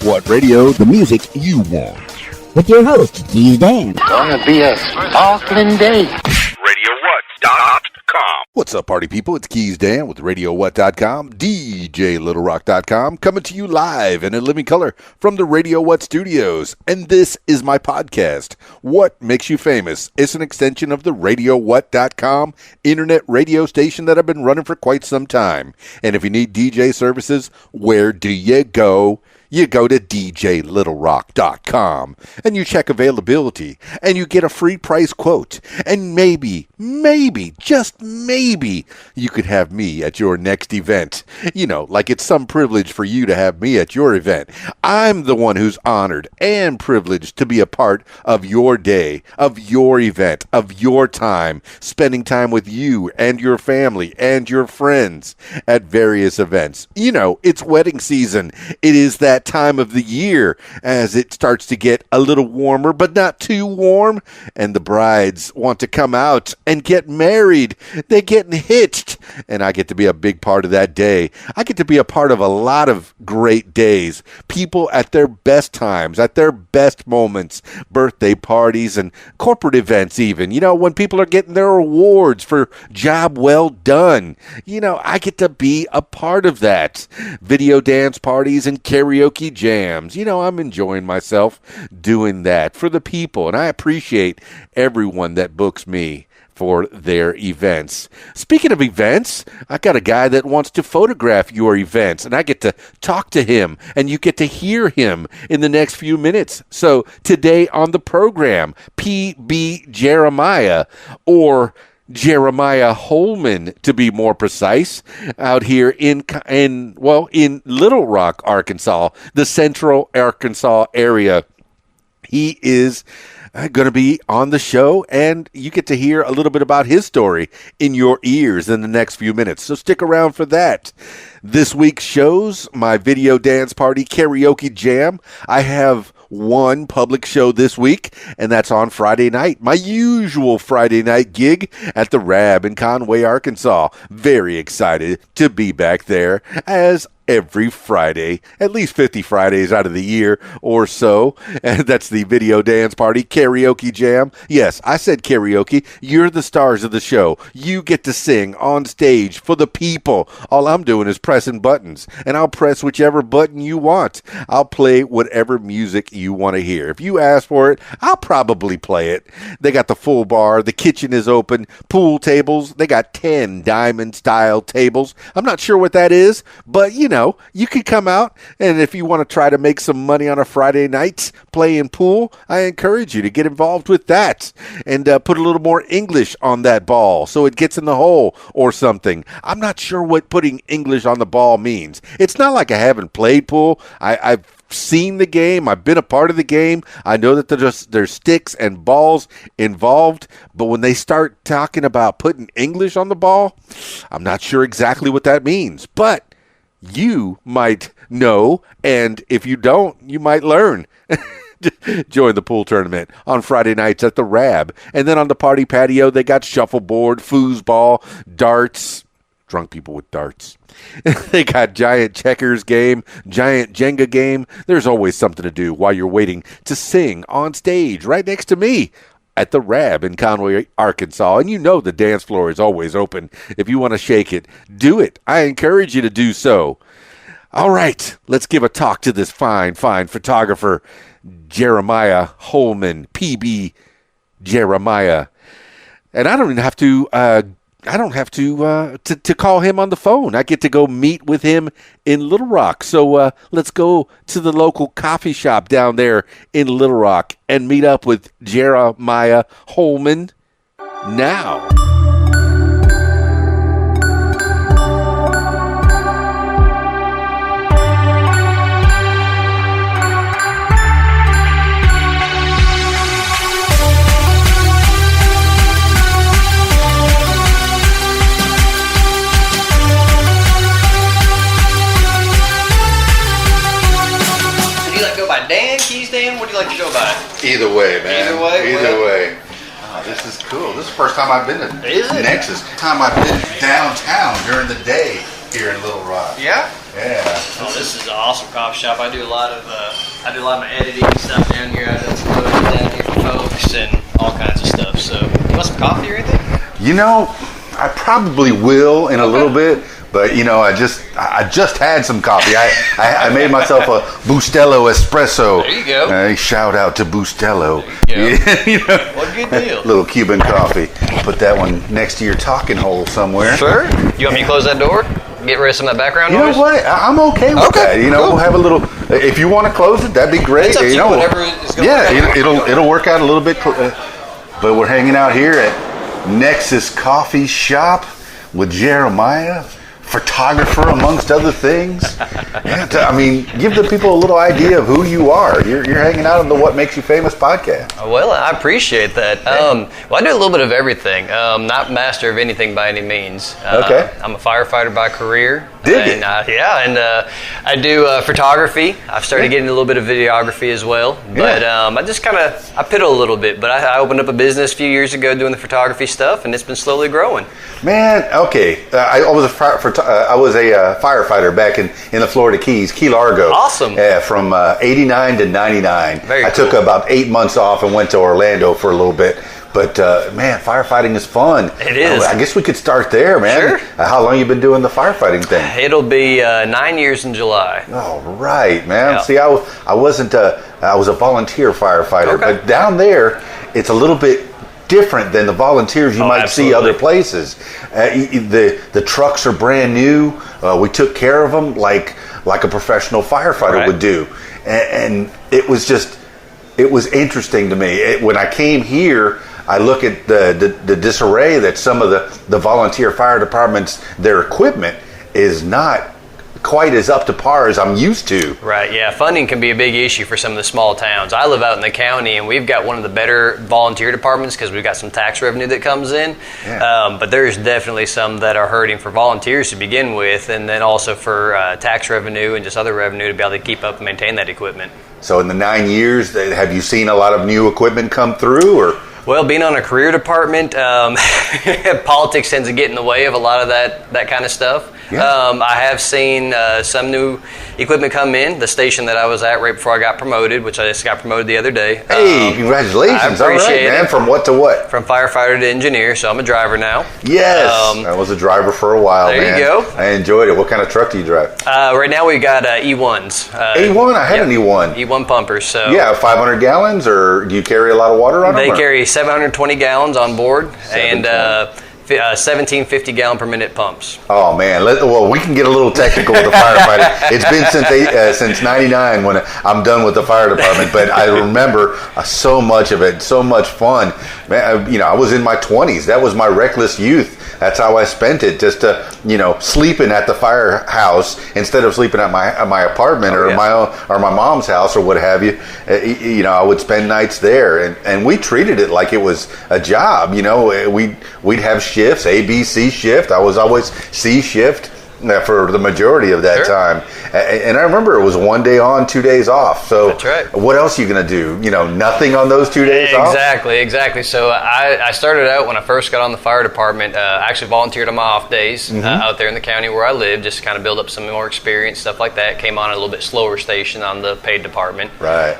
What radio? The music you want. With your host, Keys Dan. Gonna be a sparkling day. RadioWhat.com. What's up, party people? It's Keys Dan with RadioWhat.com, DJLittleRock.com, coming to you live and in living color from the Radio What studios. And this is my podcast, What Makes You Famous. It's an extension of the RadioWhat.com internet radio station that I've been running for quite some time. And if you need DJ services, where do you go? You go to DJLittleRock.com and you check availability and you get a free price quote. And maybe, just maybe, you could have me at your next event. You know, like it's some privilege for you to have me at your event. I'm the one who's honored and privileged to be a part of your day, of your event, of your time, spending time with you and your family and your friends at various events. You know, it's wedding season. It is that time of the year as it starts to get a little warmer, but not too warm, and the brides want to come out and get married. They're getting hitched, and I get to be a big part of that day. I get to be a part of a lot of great days. People at their best times, at their best moments, birthday parties and corporate events even. You know, when people are getting their awards for job well done. You know, I get to be a part of that. Video dance parties and karaoke jams. You know, I'm enjoying myself doing that for the people, and I appreciate everyone that books me for their events. Speaking of events, I got a guy that wants to photograph your events, and I get to talk to him, and you get to hear him in the next few minutes. So today on the program, P.B. Jeremiah, or Jeremiah Holman, to be more precise, out here in Little Rock, Arkansas, the central Arkansas area. He is going to be on the show, and you get to hear a little bit about his story in your ears in the next few minutes. So stick around for that. This week's shows, my video dance party karaoke jam. I have one public show this week, and that's on Friday night. My usual Friday night gig at the Rab in Conway, Arkansas. Very excited to be back there as every Friday, at least 50 Fridays out of the year or so. And that's the video dance party karaoke jam. Yes, I said karaoke. You're the stars of the show. You get to sing on stage for the people. All I'm doing is pressing buttons, and I'll press whichever button you want. I'll play whatever music you want to hear. If you ask for it, I'll probably play it. They got the full bar. The kitchen is open. Pool tables. They got 10 diamond style tables. I'm not sure what that is, but you know, you could come out, and if you want to try to make some money on a Friday night playing pool, I encourage you to get involved with that and put a little more English on that ball so it gets in the hole or something. I'm not sure what putting English on the ball means. It's not like I haven't played pool. I've seen the game. I've been a part of the game. I know that there's sticks and balls involved, but when they start talking about putting English on the ball, I'm not sure exactly what that means. But you might know, and if you don't, you might learn. Join the pool tournament on Friday nights at the Rab. And then on the party patio, they got shuffleboard, foosball, darts. Drunk people with darts. They got giant checkers game, giant Jenga game. There's always something to do while you're waiting to sing on stage right next to me at the Rab in Conway, Arkansas. And you know the dance floor is always open. If you want to shake it, do it. I encourage you to do so. All right, let's give a talk to this fine photographer, Jeremiah Holman, P.B. Jeremiah. And I don't even have to to call him on the phone. I get to go meet with him in Little Rock. So let's go to the local coffee shop down there in Little Rock and meet up with Jeremiah Holman now. Dan, Keys Dan, what do you like to go by? Either way, man. Either way. Oh, this is cool. This is the first time I've been to Is it? Nexus. Time I've been downtown during the day here in Little Rock. Yeah? Yeah. Oh, this is an awesome coffee shop. I do a lot of my editing and stuff down here. I do some photos down here for folks and all kinds of stuff. So, you want some coffee or anything? You know, I probably will in a little bit, but you know, I just had some coffee. I made myself a Bustelo espresso. There you go. Shout out to Bustelo. There you go. You know, What a good deal. little Cuban coffee. Put that one next to your talking hole somewhere. Sure. You want me to close that door? Get rid of some of that background You noise? know what? I'm okay with that. You know, cool. we'll have a little. If you want to close it, that'd be great. It's up to you, know, whatever is gonna yeah, work out. it'll work out a little bit. But we're hanging out here at Nexus Coffee Shop with Jeremiah, photographer amongst other things. And, I mean, give the people a little idea of who you are. You're hanging out on the What Makes You Famous podcast. Well, I appreciate that. Well, I do a little bit of everything. Not master of anything by any means. Okay. I'm a firefighter by career. Dig it. And, I do photography. I've started getting a little bit of videography as well. But I just kind of, I piddle a little bit. But I opened up a business a few years ago doing the photography stuff, and it's been slowly growing. Man, okay. I was a firefighter back in the Florida Keys, Key Largo. Awesome. From 89 to 99. Very I took cool. about 8 months off and went to Orlando for a little bit. But man, firefighting is fun. It is. I guess we could start there, man. Sure. How long you been doing the firefighting thing? It'll be 9 years in July. All right, man. Yeah. See, I was a volunteer firefighter, Okay. but down there, it's a little bit different than the volunteers you might see absolutely. other places. The trucks are brand new. We took care of them like a professional firefighter Right. would do, and it was interesting to me. When I came here, I look at the disarray that some of the volunteer fire departments, their equipment is not quite as up to par as I'm used to. Right, yeah. Funding can be a big issue for some of the small towns. I live out in the county, and we've got one of the better volunteer departments because we've got some tax revenue that comes in. Yeah. But there's definitely some that are hurting for volunteers to begin with, and then also for tax revenue and just other revenue to be able to keep up and maintain that equipment. So in the 9 years, have you seen a lot of new equipment come through, or? Well, being on a career department, politics tends to get in the way of a lot of that kind of stuff. Yeah. I have seen some new equipment come in. The station that I was at right before I got promoted, which I just got promoted the other day. Hey, congratulations. I All right, appreciate man. it. From what to what? From firefighter to engineer, so I'm a driver now. Yes. I was a driver for a while, there man. you go. I enjoyed it. What kind of truck do you drive? Right now we got E1s. A1? I had an E1. E1 pumpers. So Yeah, 500 gallons, or do you carry a lot of water on they them? or- carry 720 gallons on board and 720. 1750 gallon per minute pumps. Oh man, well we can get a little technical with the firefighting. It's been since '99 when I'm done with the fire department, but I remember so much of it, so much fun. Man, I was in my 20s. That was my reckless youth. That's how I spent it, just sleeping at the firehouse instead of sleeping at my apartment or my mom's house or what have you. I would spend nights there, and we treated it like it was a job. We'd have shifts, A, B, C shift. I was always C shift for the majority of that time. And I remember it was 1 day on, 2 days off. So That's right. What else are you going to do? Nothing on those 2 days off? Exactly. So I started out when I first got on the fire department. I actually volunteered on my off days out there in the county where I live, just to kind of build up some more experience, stuff like that. Came on a little bit slower station on the paid department. Right.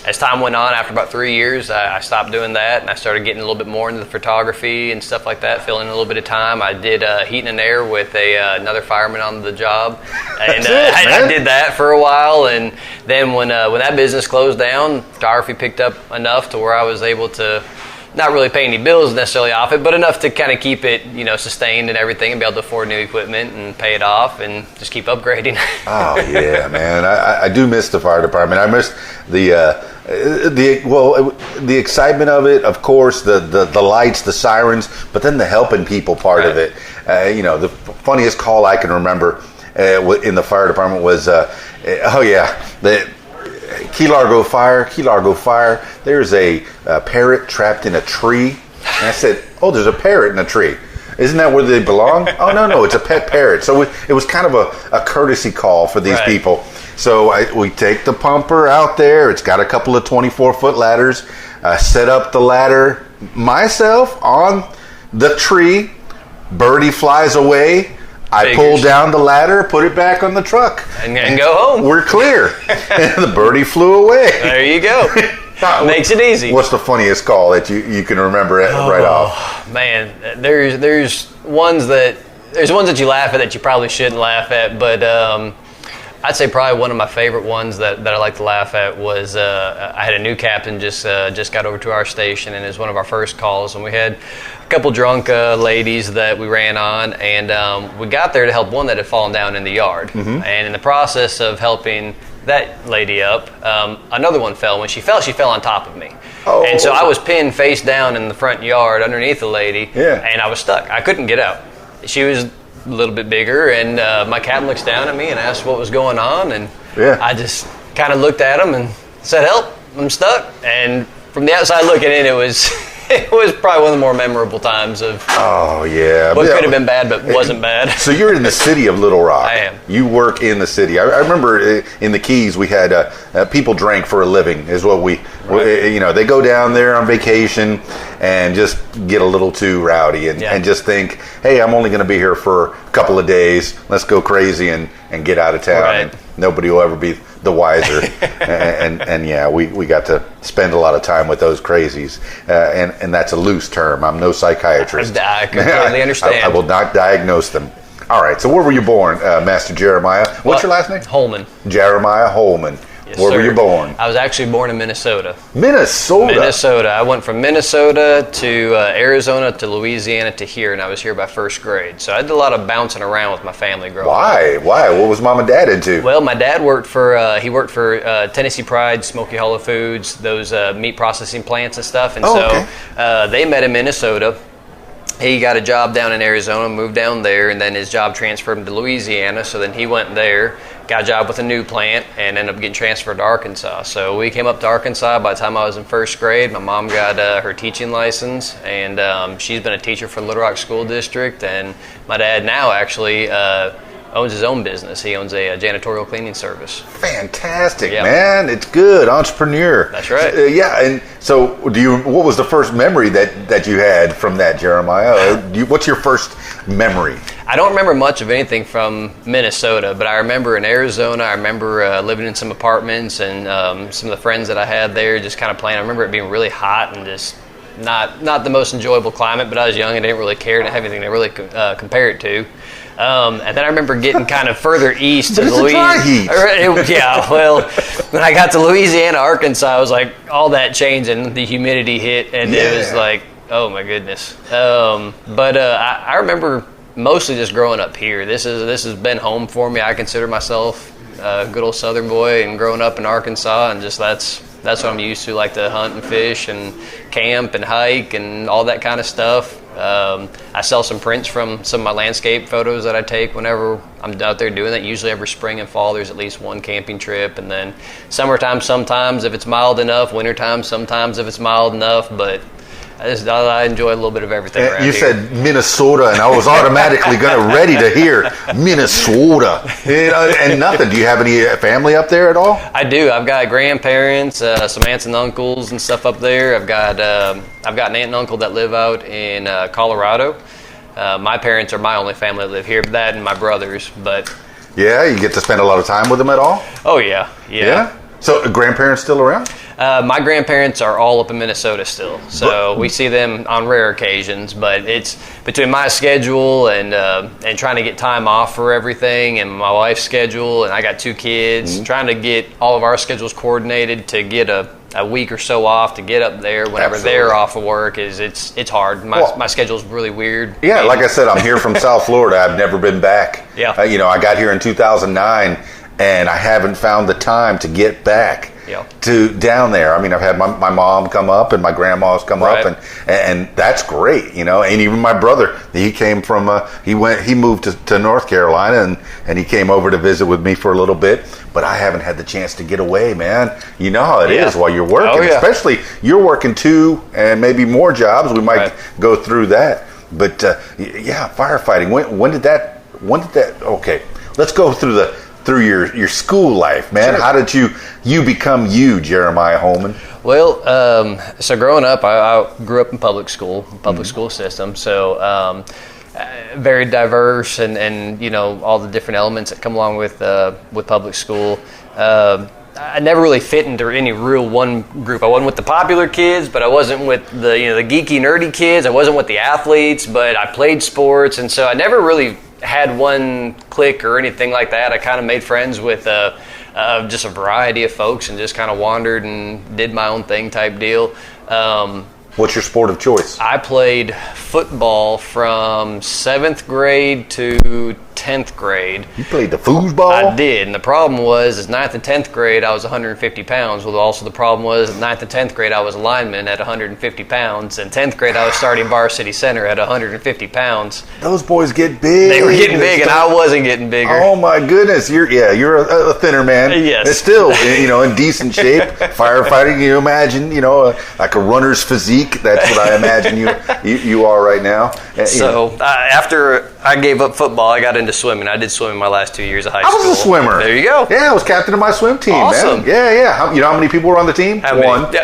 As time went on, after about 3 years, I stopped doing that, and I started getting a little bit more into the photography and stuff like that, filling in a little bit of time. I did heating and air with another fireman on the job, and I did that for a while. And then when that business closed down, photography picked up enough to where I was able to not really pay any bills necessarily off it, but enough to kind of keep it, sustained and everything, and be able to afford new equipment and pay it off and just keep upgrading. Oh yeah, man! I do miss the fire department. I miss the excitement of it, of course, the lights, the sirens, but then the helping people part of it. The funniest call I can remember in the fire department was, the Key Largo fire. There's a parrot trapped in a tree. And I said, oh, there's a parrot in a tree. Isn't that where they belong? Oh, no, it's a pet parrot. So it was kind of a courtesy call for these people. So we take the pumper out there. It's got a couple of 24-foot ladders. I set up the ladder myself on the tree. Birdie flies away. I pulled down the ladder, put it back on the truck, and go home. We're clear. And the birdie flew away. There you go. Makes it easy. What's the funniest call that you can remember right off? Man, there's ones that you laugh at that you probably shouldn't laugh at, but I'd say probably one of my favorite ones that I like to laugh at was I had a new captain just got over to our station, and it was one of our first calls, and we had a couple drunk ladies that we ran on, and we got there to help one that had fallen down in the yard. Mm-hmm. And in the process of helping that lady up, another one fell. When she fell on top of me. Oh. And so I was pinned face down in the front yard underneath the lady, and I was stuck. I couldn't get out. She was a little bit bigger, and my captain looks down at me and asks what was going on, and I just kind of looked at him and said, "Help, I'm stuck." And from the outside looking in, it was probably one of the more memorable times of what could have been bad but wasn't bad. So you're in the city of Little Rock. I am. You work in the city. I remember in the Keys we had people drank for a living is what they go down there on vacation and just get a little too rowdy and just think, hey, I'm only going to be here for a couple of days. Let's go crazy and get out of town. Right. And nobody will ever be the wiser. and we got to spend a lot of time with those crazies. And that's a loose term. I'm no psychiatrist. I completely understand. I will not diagnose them. All right, so where were you born, Master Jeremiah? What's your last name? Holman. Jeremiah Holman. Yes, where were you born? I was actually born in Minnesota. Minnesota? I went from Minnesota to Arizona to Louisiana to here, and I was here by first grade. So I did a lot of bouncing around with my family growing up. Why? What was Mom and Dad into? Well, my dad worked for Tennessee Pride, Smoky Hollow Foods, those meat processing plants and stuff. And they met in Minnesota. He got a job down in Arizona, moved down there, and then his job transferred him to Louisiana. So then he went there, got a job with a new plant, and ended up getting transferred to Arkansas. So we came up to Arkansas. By the time I was in first grade, my mom got her teaching license, and she's been a teacher for Little Rock School District. And my dad now actually owns his own business. He owns a janitorial cleaning service. Fantastic, man. It's good. Entrepreneur. That's right. And so what was the first memory that you had from that, Jeremiah? What's your first memory? I don't remember much of anything from Minnesota, but I remember in Arizona, I remember living in some apartments and some of the friends that I had there just kind of playing. I remember it being really hot and just not the most enjoyable climate, but I was young and didn't really care, didn't have anything to really compare it to. And then I remember getting kind of further east to Louisiana. When I got to Louisiana, Arkansas, I was like, all that changed and the humidity hit, and it was like, oh my goodness. But I remember mostly just growing up here. This has been home for me. I consider myself a good old Southern boy, and growing up in Arkansas, and just that's what I'm used to, like to hunt and fish and camp and hike and all that kind of stuff. I sell some prints from some of my landscape photos that I take whenever I'm out there doing that. Usually every spring and fall there's at least one camping trip, and then summertime sometimes if it's mild enough, wintertime sometimes if it's mild enough, but I enjoy a little bit of everything around here. You said Minnesota, and I was automatically ready to hear Minnesota. And nothing. Do you have any family up there at all? I do. I've got grandparents, some aunts and uncles and stuff up there. I've got an aunt and uncle that live out in Colorado. My parents are my only family that live here, that and my brothers. But yeah, you get to spend a lot of time with them at all? Oh, yeah. So grandparents still around? My grandparents are all up in Minnesota still, so we see them on rare occasions. But it's between my schedule and trying to get time off for everything, and my wife's schedule, and I got 2 kids, trying to get all of our schedules coordinated to get a week or so off to get up there whenever they're off of work. It's hard. My schedule's really weird. Yeah, like I said, I'm here from South Florida. I've never been back. Yeah. I got here in 2009, and I haven't found the time to get back. To down there. I mean, I've had my mom come up and my grandma's come up, and that's great, And even my brother, he came from he moved to North Carolina, and he came over to visit with me for a little bit. But I haven't had the chance to get away, man. You know how it is while you're working, especially you're working 2 and maybe more jobs. We might go through that, but firefighting. When did that? Okay, let's go through your school life, man. Sure. How did you become you, Jeremiah Holman? Well, so growing up, I grew up in public school system. So very diverse, and all the different elements that come along with public school. I never really fit into any real one group. I wasn't with the popular kids, but I wasn't with the the geeky, nerdy kids. I wasn't with the athletes, but I played sports, and so I never really had one clique or anything like that. I kind of made friends with just a variety of folks, and just kind of wandered and did my own thing type deal. What's your sport of choice? I played football from 7th grade to 10th grade. You played the foosball? I did, and the problem was, is 9th and 10th grade, I was 150 pounds. Well, also the problem was, 9th and 10th grade, I was a lineman at 150 pounds, and 10th grade, I was starting varsity center at 150 pounds. Those boys get big. They were getting big, and I wasn't getting bigger. Oh my goodness, you're a thinner man. Yes. It's still, in decent shape. Firefighting, you imagine, like a runner's physique. That's what I imagine you are right now. So after I gave up football, I got into swimming. I did swimming my last 2 years of high school. I was a swimmer. There you go. Yeah, I was captain of my swim team, awesome. man. Yeah. You know how many people were on the team? How One. many?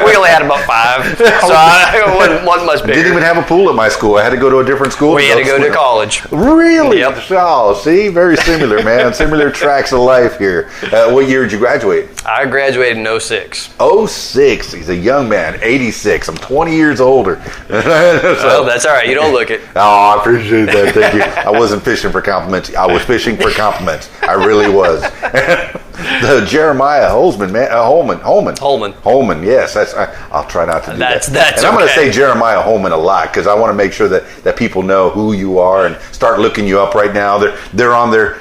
We only had about 5, so I wasn't much bigger. Didn't even have a pool at my school. I had to go to a different school. We had to go to college. Really? Yep. Oh, see? Very similar, man. Similar tracks of life here. What year did you graduate? I graduated in 06. 06. He's a young man. 86. I'm 20 years older. Oh, that's all right. You don't look it. Oh, I appreciate that. Thank you. I wasn't fishing for compliments. I was fishing for compliments. I really was. The Jeremiah Holman, man. Holman. Yes, I'll try not to do that. That's and I'm going to say Jeremiah Holman a lot because I want to make sure that people know who you are and start looking you up right now. They're on their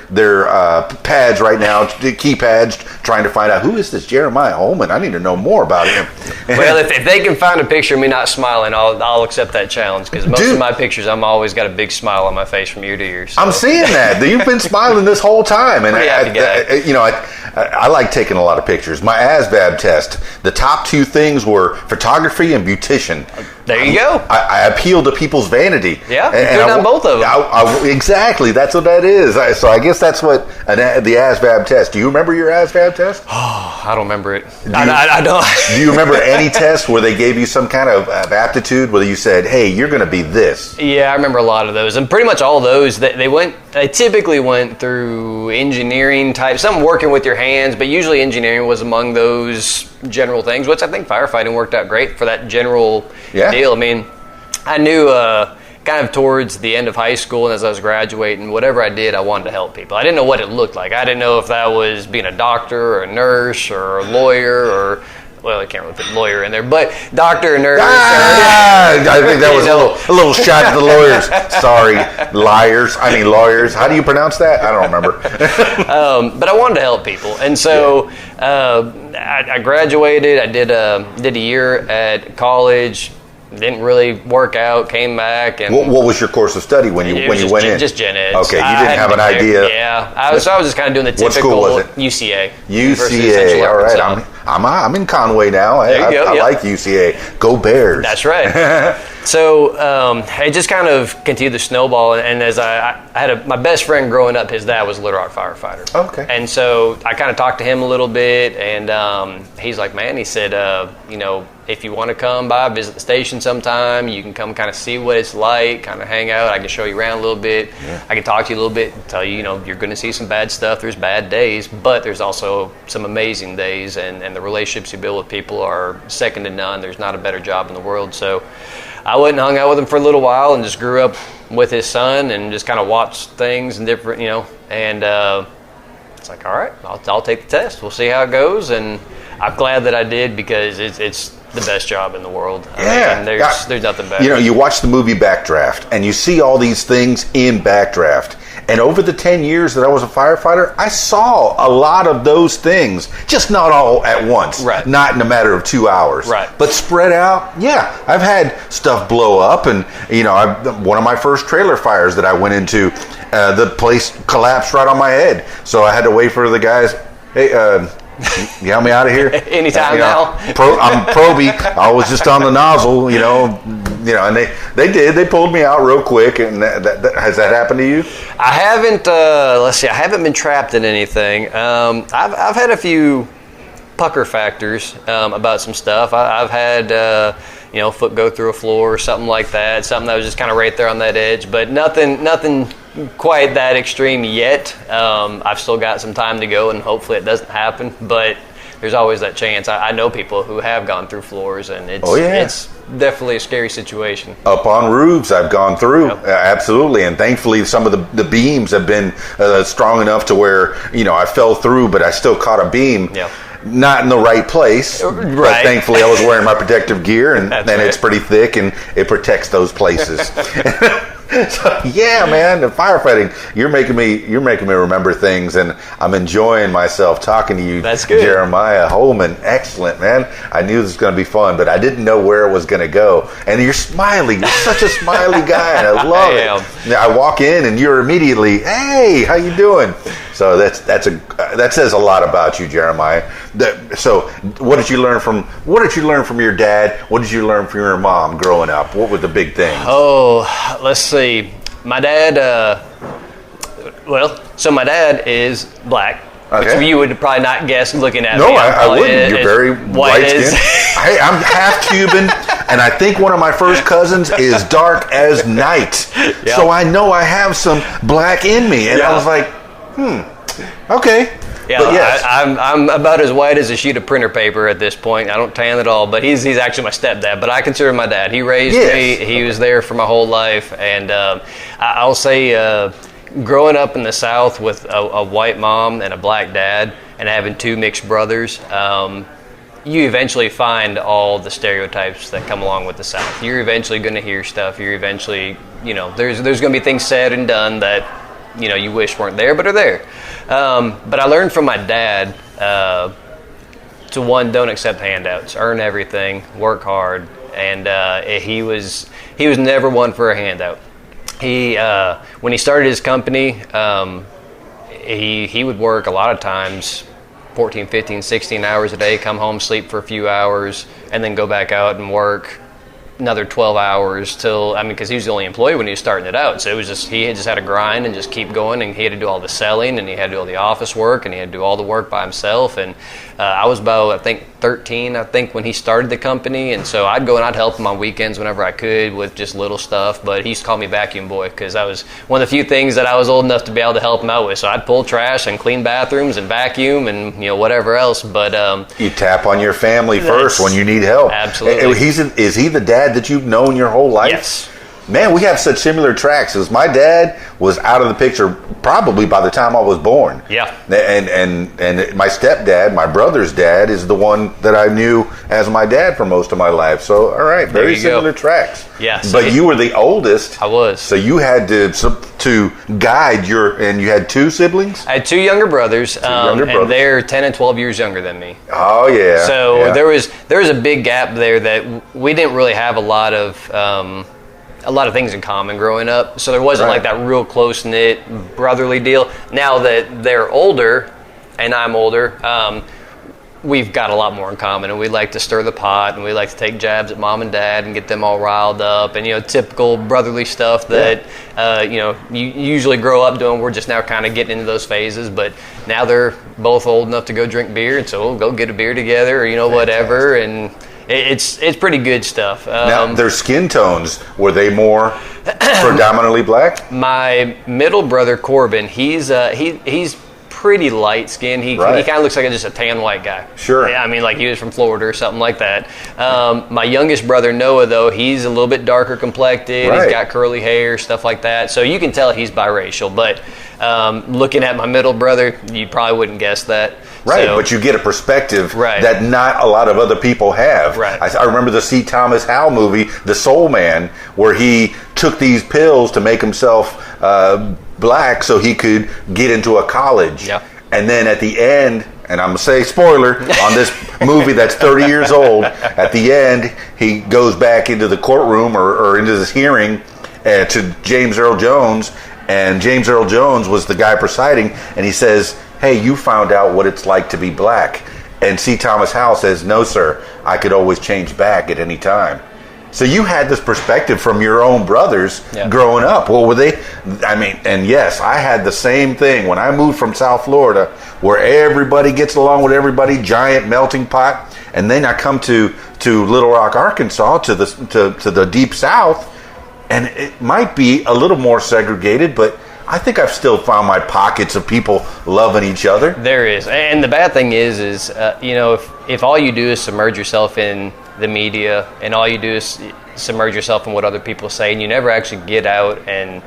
pads right now, keypads, trying to find out who is this Jeremiah Holman. I need to know more about him. Well, if they can find a picture of me not smiling, I'll accept that challenge because most of my pictures, I'm always got a big smile on my face from ear to ear. So. I'm seeing that. You've been smiling this whole time, and I like taking a lot of pictures. My ASVAB test, the top 2 things were photography and beautician. There you go. I appeal to people's vanity. Yeah, you put on both of them. Exactly, that's what that is. So I guess that's what the ASVAB test. Do you remember your ASVAB test? Oh, I don't remember it. I don't. Do you remember any test where they gave you some kind of aptitude, where you said, hey, you're going to be this? Yeah, I remember a lot of those. And pretty much all those, they typically went through engineering type, some working with your hands, but usually engineering was among those general things, which I think firefighting worked out great for that general deal. I mean, I knew kind of towards the end of high school and as I was graduating, whatever I did, I wanted to help people. I didn't know what it looked like. I didn't know if that was being a doctor or a nurse or a lawyer or, well, I can't really put lawyer in there, but doctor, nurse. I think that was a little shot at the lawyers. Sorry, lawyers. How do you pronounce that? I don't remember. But I wanted to help people, and so I graduated. I did a year at college. Didn't really work out. Came back and. What was your course of study when you went in? Just gen ed. Okay, you didn't have an idea. Yeah, I was just kind of doing the typical. What school was it? UCA. UCA. All right, I'm in Conway now. I like UCA. Go Bears. That's right. So it just kind of continued to snowball, and as I had my best friend growing up, his dad was a Little Rock firefighter. Okay. And so I kind of talked to him a little bit, and he's like, man, he said, if you want to come by, visit the station sometime, you can come kind of see what it's like, kind of hang out. I can show you around a little bit. Yeah. I can talk to you a little bit, tell you, you're going to see some bad stuff. There's bad days, but there's also some amazing days, and the relationships you build with people are second to none. There's not a better job in the world. So I went and hung out with him for a little while and just grew up with his son and just kind of watched things and different, and it's like, all right, I'll take the test. We'll see how it goes. And I'm glad that I did because it's the best job in the world. I mean, there's nothing better. You watch the movie Backdraft and you see all these things in Backdraft. And over the 10 years that I was a firefighter, I saw a lot of those things, just not all at once, right. Not in a matter of 2 hours, right. But spread out. Yeah, I've had stuff blow up, and one of my first trailer fires that I went into, the place collapsed right on my head, so I had to wait for the guys. Hey, you help me out of here? Anytime now. I'm Proby. I was just on the nozzle, and they did. They pulled me out real quick. And has that happened to you? I haven't. I haven't been trapped in anything. I've had a few pucker factors about some stuff. I've had foot go through a floor or something like that. Something that was just kind of right there on that edge, but nothing quite that extreme yet. I've still got some time to go, and hopefully it doesn't happen, but there's always that chance. I know people who have gone through floors, and it's definitely a scary situation. Up on roofs, I've gone through, absolutely, and thankfully some of the beams have been strong enough to where, I fell through, but I still caught a beam. Yeah. Not in the right place, but thankfully I was wearing my protective gear, and it's pretty thick, and it protects those places. So, yeah, man, the firefighting, you're making me remember things, and I'm enjoying myself talking to you. That's good. Jeremiah Holman. Excellent, man. I knew this was going to be fun, but I didn't know where it was going to go. And you're smiling. You're such a smiley guy, and I love it. I walk in, and you're immediately, hey, how you doing? So that says a lot about you, Jeremiah. So what did you learn from your dad? What did you learn from your mom growing up? What were the big things? Oh, let's see. My dad, so my dad is black. Okay. Which you would probably not guess looking at me. No, I wouldn't. You're very white skinned. Hey, I'm half Cuban, and I think one of my first cousins is dark as night. Yep. So I know I have some black in me, and I was like, okay. Yeah, but yes. I'm about as white as a sheet of printer paper at this point. I don't tan at all, but he's actually my stepdad. But I consider him my dad. He raised me. He was there for my whole life, and I'll say, growing up in the South with a white mom and a black dad, and having two mixed brothers, you eventually find all the stereotypes that come along with the South. You're eventually going to hear stuff. You're eventually, there's going to be things said and done that you wish weren't there, but are there. But I learned from my dad to one, don't accept handouts, earn everything, work hard, and he was never one for a handout. He when he started his company, he would work a lot of times 14, 15, 16 hours a day, come home, sleep for a few hours, and then go back out and work another 12 hours because he was the only employee when he was starting it out. So it was he had just had to grind and just keep going, and he had to do all the selling, and he had to do all the office work, and he had to do all the work by himself. And I was about, 13, when he started the company, and so I'd go and I'd help him on weekends whenever I could with just little stuff, but he used to call me vacuum boy because that was one of the few things that I was old enough to be able to help him out with. So I'd pull trash and clean bathrooms and vacuum and whatever else. But you tap on your family first when you need help. Absolutely. Is he the dad that you've known your whole life? Yes. Man, we have such similar tracks. As my dad was out of the picture probably by the time I was born. Yeah. And my stepdad, my brother's dad, is the one that I knew as my dad for most of my life. So, all right, very similar tracks. Yes. But you were the oldest. I was. So you had to guide and you had two siblings? I had two younger brothers, and they're 10 and 12 years younger than me. Oh, yeah. So there was a big gap there that we didn't really have a lot of things in common growing up, so there wasn't like that real close-knit brotherly deal. Now that they're older and I'm older, we've got a lot more in common, and we like to stir the pot, and we like to take jabs at mom and dad and get them all riled up, and typical brotherly stuff that you usually grow up doing. We're just now kind of getting into those phases, but now they're both old enough to go drink beer, and so we'll go get a beer together, or whatever, and it's pretty good stuff. Now, their skin tones, were they more predominantly black? My middle brother Corbin, he's pretty light skinned. He kind of looks like just a tan white guy. Sure. Yeah, like he was from Florida or something like that. My youngest brother Noah, though, he's a little bit darker complected. He's got curly hair, stuff like that. So you can tell he's biracial. But looking at my middle brother, you probably wouldn't guess that. Right, but you get a perspective that not a lot of other people have. Right. I remember the C. Thomas Howell movie, The Soul Man, where he took these pills to make himself black so he could get into a college. Yeah. And then at the end, and I'm going to say spoiler, on this movie that's 30 years old, at the end, he goes back into the courtroom or into this hearing to James Earl Jones, and James Earl Jones was the guy presiding, and he says, hey, you found out what it's like to be black. And C. Thomas Howell says, no, sir, I could always change back at any time. So you had this perspective from your own brothers growing up. Well, were they? And yes, I had the same thing when I moved from South Florida, where everybody gets along with everybody, giant melting pot. and then I come to Little Rock, Arkansas, to the deep South, and it might be a little more segregated, but I think I've still found my pockets of people loving each other. There is, and the bad thing is if all you do is submerge yourself in the media, and all you do is submerge yourself in what other people say, and you never actually get out, and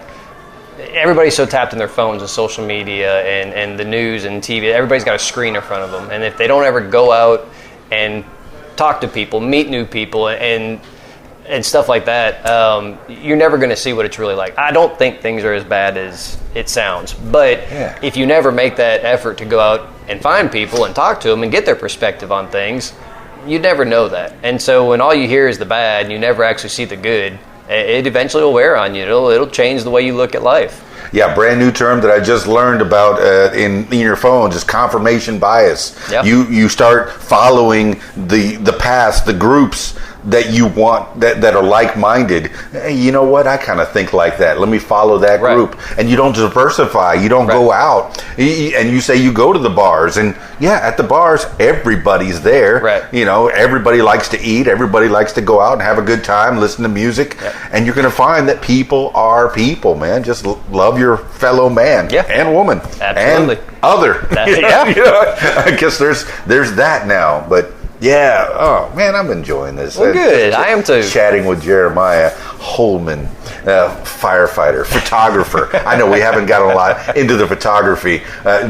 everybody's so tapped in their phones and social media and the news and TV. Everybody's got a screen in front of them, and if they don't ever go out and talk to people, meet new people, and stuff like that, you're never going to see what it's really like. I don't think things are as bad as it sounds, but if you never make that effort to go out and find people and talk to them and get their perspective on things, you never know that. And so when all you hear is the bad and you never actually see the good, it eventually will wear on you. It'll change the way you look at life. Yeah, brand new term that I just learned about in your phone, just confirmation bias. Yep. You start following the past, the groups that you want that are like-minded. Hey, you know what? I kind of think like that. Let me follow that group. And you don't diversify. You don't go out. And you say you go to the bars, and at the bars everybody's there. Right. You know, everybody likes to eat. Everybody likes to go out and have a good time, listen to music. Yep. And you're going to find that people are people, man. Just love your fellow man and woman. Absolutely. And other. You know, I guess there's that now, but. Yeah. Oh man, I'm enjoying this. Well, good. I am too. Chatting with Jeremiah Holman, firefighter, photographer. I know we haven't gotten a lot into the photography.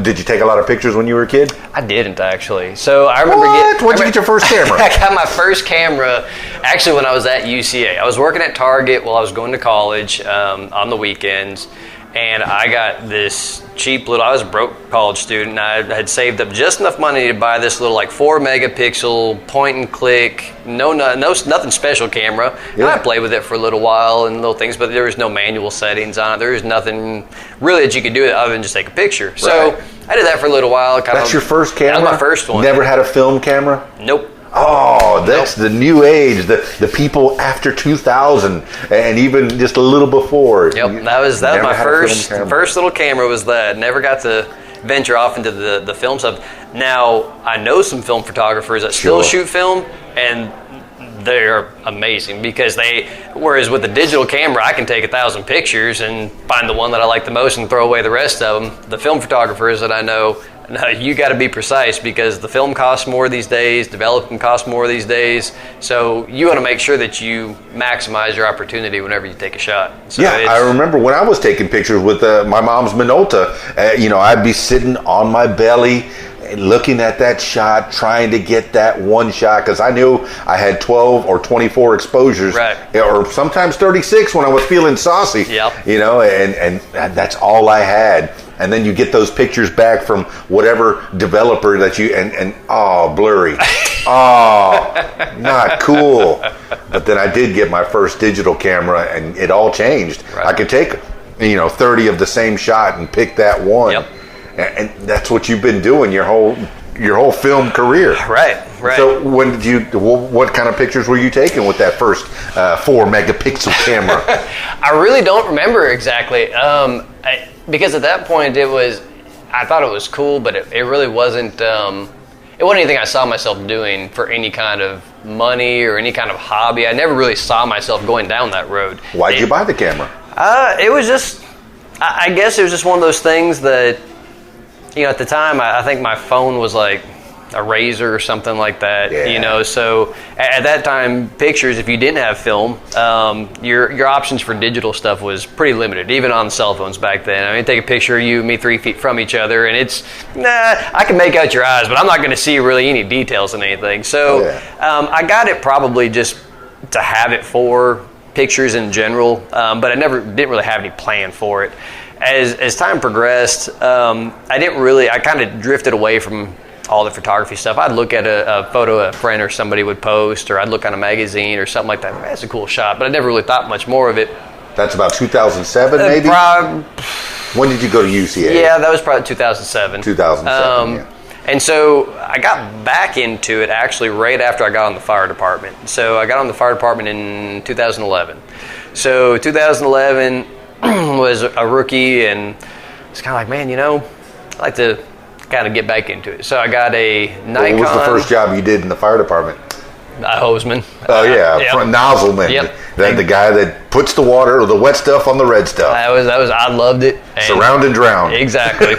Did you take a lot of pictures when you were a kid? I didn't actually. So I remember When'd you get your first camera? I got my first camera actually when I was at UCA. I was working at Target while I was going to college on the weekends. And I got this cheap little, I was a broke college student, and I had saved up just enough money to buy this little 4 megapixel point and click, nothing special camera. And I played with it for a little while and little things, but there was no manual settings on it. There was nothing really that you could do other than just take a picture. Right. So I did that for a little while. That's your first camera? That was my first one. Never had a film camera? Nope. Oh, that's the new age, the people after 2000, and even just a little before. Yep, that was my first little camera was that. Never got to venture off into the film stuff. Now, I know some film photographers that still shoot film, and they're amazing because whereas with the digital camera, I can take 1,000 pictures and find the one that I like the most and throw away the rest of them. The film photographers that I know, no, you got to be precise because the film costs more these days, developing costs more these days. So you want to make sure that you maximize your opportunity whenever you take a shot. So I remember when I was taking pictures with my mom's Minolta, I'd be sitting on my belly looking at that shot, trying to get that one shot because I knew I had 12 or 24 exposures, or sometimes 36 when I was feeling saucy. Yep. And that's all I had. And then you get those pictures back from whatever developer that you and blurry, not cool. But then I did get my first digital camera, and it all changed. Right. I could take 30 of the same shot and pick that one. Yep. And that's what you've been doing your whole film career. Right. So what kind of pictures were you taking with that first 4 megapixel camera? I really don't remember exactly. Because at that point I thought it was cool, but it really wasn't, it wasn't anything I saw myself doing for any kind of money or any kind of hobby. I never really saw myself going down that road. Why did you buy the camera? It was just, I guess it was just one of those things that, at the time, I think my phone was like a Razor or something like that, so at that time, pictures, if you didn't have film, your options for digital stuff was pretty limited, even on cell phones back then. I mean, take a picture of you and me 3 feet from each other, and it's, I can make out your eyes, but I'm not going to see really any details in anything. So I got it probably just to have it for pictures in general, but I didn't really have any plan for it. As time progressed, I kind of drifted away from all the photography stuff. I'd look at a photo a friend or somebody would post, or I'd look on a magazine or something like that. That's a cool shot, but I never really thought much more of it. That's about 2007, maybe? When did you go to UCA? Yeah, that was probably 2007. 2007, And so I got back into it actually right after I got on the fire department. So I got on the fire department in 2011. So 2011 was a rookie, and it's kind of like, man, I'd kind of get back into it. So I got a Nikon. What was the first job you did in the fire department? Hosman. Oh yeah, Yep. nozzleman. Yep. The guy that puts the water or the wet stuff on the red stuff. That was. I loved it. And Surround and drown. Exactly.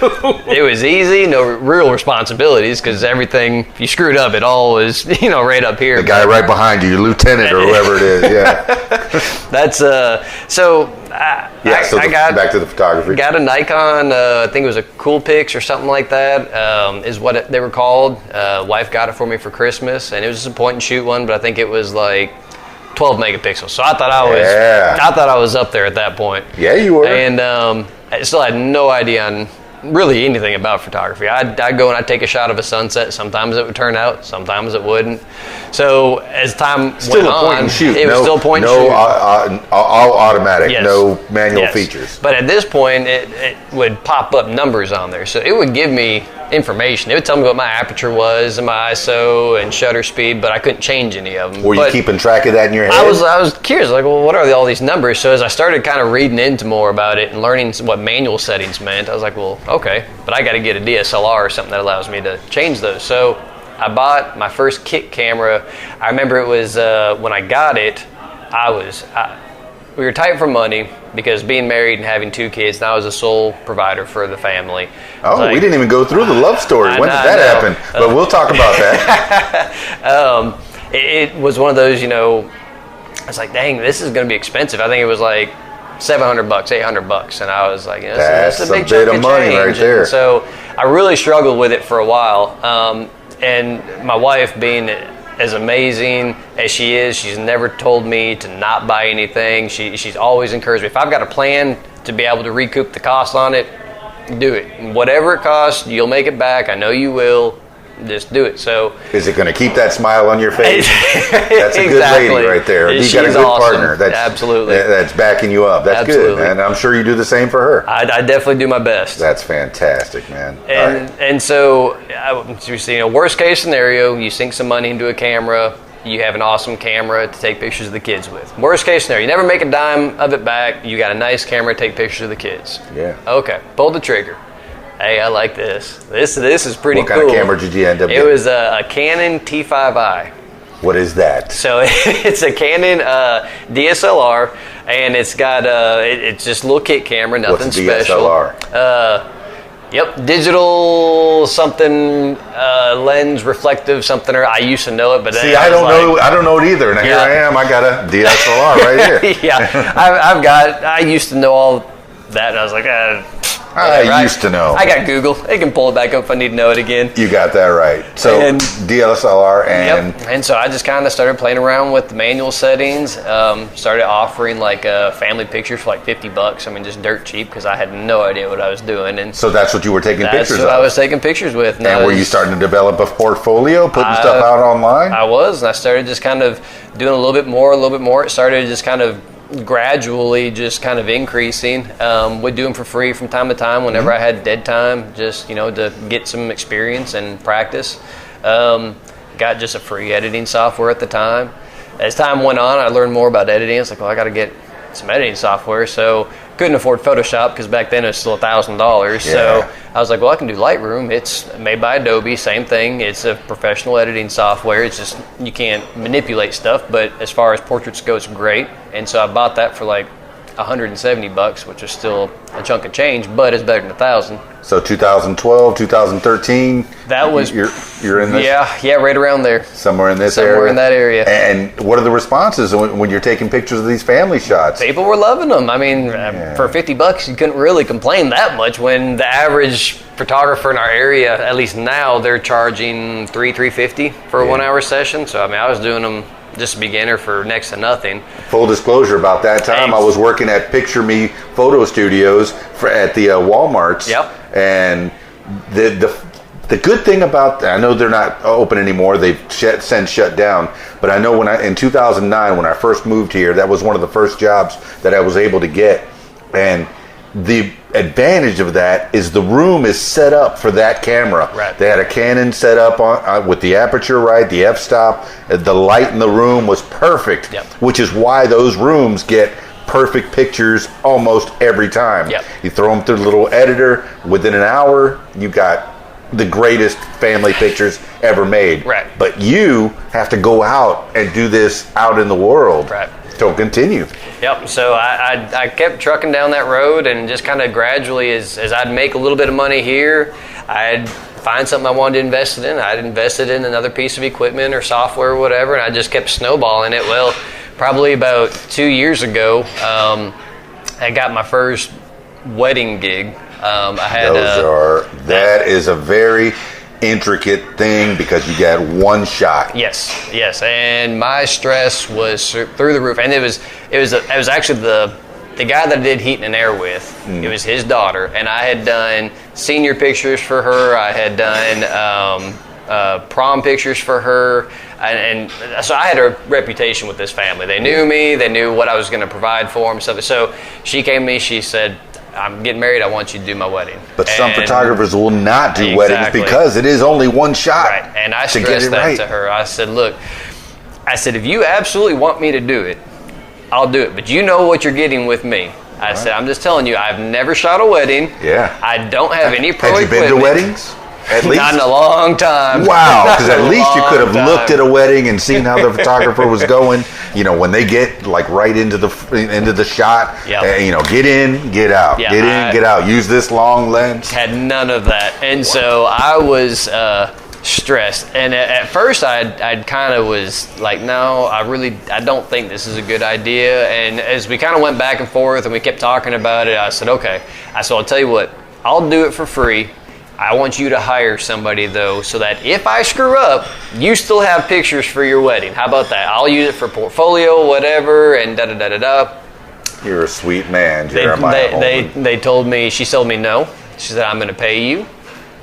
It was easy, no real responsibilities, because everything, if you screwed up, it all was, right up here. The guy right behind you, your lieutenant or whoever it is. Yeah. That's so. I got back to the photography. Got a Nikon. I think it was a Coolpix or something like that. Is what they were called. Wife got it for me for Christmas, and it was just a point and shoot one, but I think it was like 12 megapixels. So I thought I was up there at that point. Yeah, you were. And I still had no idea on really anything about photography. I'd go and I'd take a shot of a sunset. Sometimes it would turn out, sometimes it wouldn't. So as time still went a point on, and shoot. it was still point and shoot. All automatic, Yes. no manual Yes. features. But at this point, it would pop up numbers on there. So it would give me information. It would tell me what my aperture was and my ISO and shutter speed, but I couldn't change any of them. Were you keeping track of that in your head? I was curious, like, well, what are all these numbers? So as I started kind of reading into more about it and learning what manual settings meant, I was like, well, okay, but I got to get a DSLR or something that allows me to change those. So I bought my first kit camera. I remember it was when I got it, we were tight for money because being married and having 2 kids, and I was the sole provider for the family. Oh, we didn't even go through the love story. When did that happen? But we'll talk about that. It was one of those, I was like, dang, this is going to be expensive. I think it was like $700, $800, and I was like, that's a big chunk of money change. right there. And so I really struggled with it for a while. And my wife, being as amazing as she is, she's never told me to not buy anything. She's always encouraged me. If I've got a plan to be able to recoup the cost on it, do it. And whatever it costs, you'll make it back. I know you will. Just do it. So, is it going to keep that smile on your face? That's a good Exactly. lady right there. You've got a She's good awesome. partner. That's, Absolutely. That's backing you up. That's Absolutely. good, and I'm sure you do the same for her. I definitely do my best. That's fantastic, man. And so, worst case scenario, you sink some money into a camera. You have an awesome camera to take pictures of the kids with. Worst case scenario, you never make a dime of it back. You got a nice camera to take pictures of the kids. Yeah. Okay. Pull the trigger. Hey, I like this. This is pretty cool. What kind of camera did you end up It getting? was a Canon T5i. What is that? So it's a Canon DSLR, and it's got it's just a little kit camera, nothing What's a special. DSLR? Yep, digital something lens reflective something. Or I used to know it, but See, I don't know. I don't know it either. And here Yeah. I am. I got a DSLR right here. Yeah, I used to know all that, and I was like, I used to know. I got Google. They can pull it back up if I need to know it again. You got that right. So And- DSLR and Yep. And so I just kind of started playing around with the manual settings. Started offering like family pictures for like $50. I mean, just dirt cheap because I had no idea what I was doing. And so that's what you were taking that's pictures what of. I was taking pictures with. And were you starting to develop a portfolio, putting stuff out online? I was, and I started just kind of doing a little bit more. It started just kind of gradually just kind of increasing. Would do them for free from time to time whenever I had dead time, just to get some experience and practice. Got just a free editing software at the time. As time went on, I learned more about editing. It's like, well, I got to get some editing software. So couldn't afford Photoshop because back then it was still $1,000. Yeah. So I was like, well, I can do Lightroom. It's made by Adobe, same thing. It's a professional editing software. It's just you can't manipulate stuff, but as far as portraits go, it's great. And so I bought that for like $170, which is still a chunk of change, but it's better than $1,000. So 2012, 2013. That was you're in this. Yeah, right around there. Somewhere in this area. Somewhere in that area. And what are the responses when you're taking pictures of these family shots? People were loving them. I mean, for $50, you couldn't really complain that much when the average photographer in our area, at least now, they're charging $350 for a 1 hour session. So, I mean, I was doing them just a beginner for next to nothing. Full disclosure, about that time, I was working at Picture Me Photo Studios at the Walmarts. Yep. And the good thing about, I know they're not open anymore, they've since shut down, but I know in 2009, when I first moved here, that was one of the first jobs that I was able to get. And the advantage of that is the room is set up for that camera. Right. They had a Canon set up on with the aperture right, the f-stop, the light in the room was perfect, Yep. which is why those rooms get perfect pictures almost every time. Yep. You throw them through the little editor, within an hour, you got the greatest family pictures ever made. Right. But you have to go out and do this out in the world. Right. So continue. Yep. So I kept trucking down that road, and just kind of gradually, as I'd make a little bit of money here, I'd find something I wanted to invest in. I'd invested in another piece of equipment or software or whatever, and I just kept snowballing it. Well, probably about 2 years ago, I got my first wedding gig. I had that is a very intricate thing because you got one shot. Yes, and my stress was through the roof, and it was actually the guy that I did heat and air with. It was his daughter, and I had done senior pictures for her. I had done prom pictures for her, and so I had a reputation with this family. They knew me. They knew what I was going to provide for them. So she came to me. She said, "I'm getting married. I want you to do my wedding." But some photographers will not do weddings because it is only one shot. Right, and I stressed that to her. I said, "Look," I said, "if you absolutely want me to do it, I'll do it. But you know what you're getting with me." I said, "I'm just telling you, I've never shot a wedding. Yeah. I don't have any pro equipment. Have you been to weddings? At least? Not in a long time." Wow, because at least you could have looked at a wedding and seen how the photographer was going. You know, when they get like right into the shot, get in, get out, get in, get out. Use this long lens. Had none of that, and so I was stressed. And at first, I kind of was like, "No, I don't think this is a good idea." And as we kind of went back and forth, and we kept talking about it, I said, "Okay." I said, "I'll tell you what, I'll do it for free. I want you to hire somebody, though, so that if I screw up, you still have pictures for your wedding. How about that? I'll use it for portfolio, whatever, and da-da-da-da-da." You're a sweet man, Jeremiah Holman. They told me, she told me no. She said, "I'm going to pay you."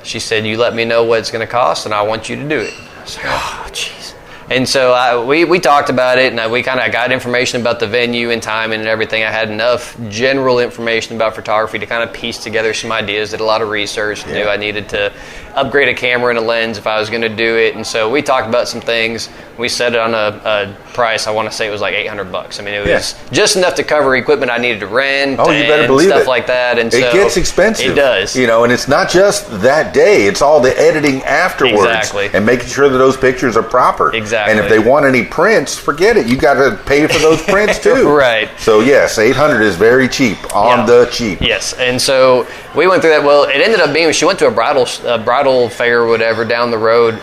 She said, "You let me know what it's going to cost, and I want you to do it." I was like, "Oh, jeez." And so we talked about it, and we kind of got information about the venue and timing and everything. I had enough general information about photography to kind of piece together some ideas. Did a lot of research. Knew I needed to upgrade a camera and a lens if I was going to do it. And so we talked about some things. We set it on a price. I want to say it was like $800. I mean, it was just enough to cover equipment I needed to rent. Oh, you better believe stuff it. like that. And it so gets expensive. It does. You know, and it's not just that day. It's all the editing afterwards. Exactly. And making sure that those pictures are proper. Exactly. And if they want any prints, forget it. You got to pay for those prints too. Right. So yes, $800 is very cheap, on the cheap. Yes. And so we went through that. Well, it ended up being, she went to a bridal fair or whatever down the road,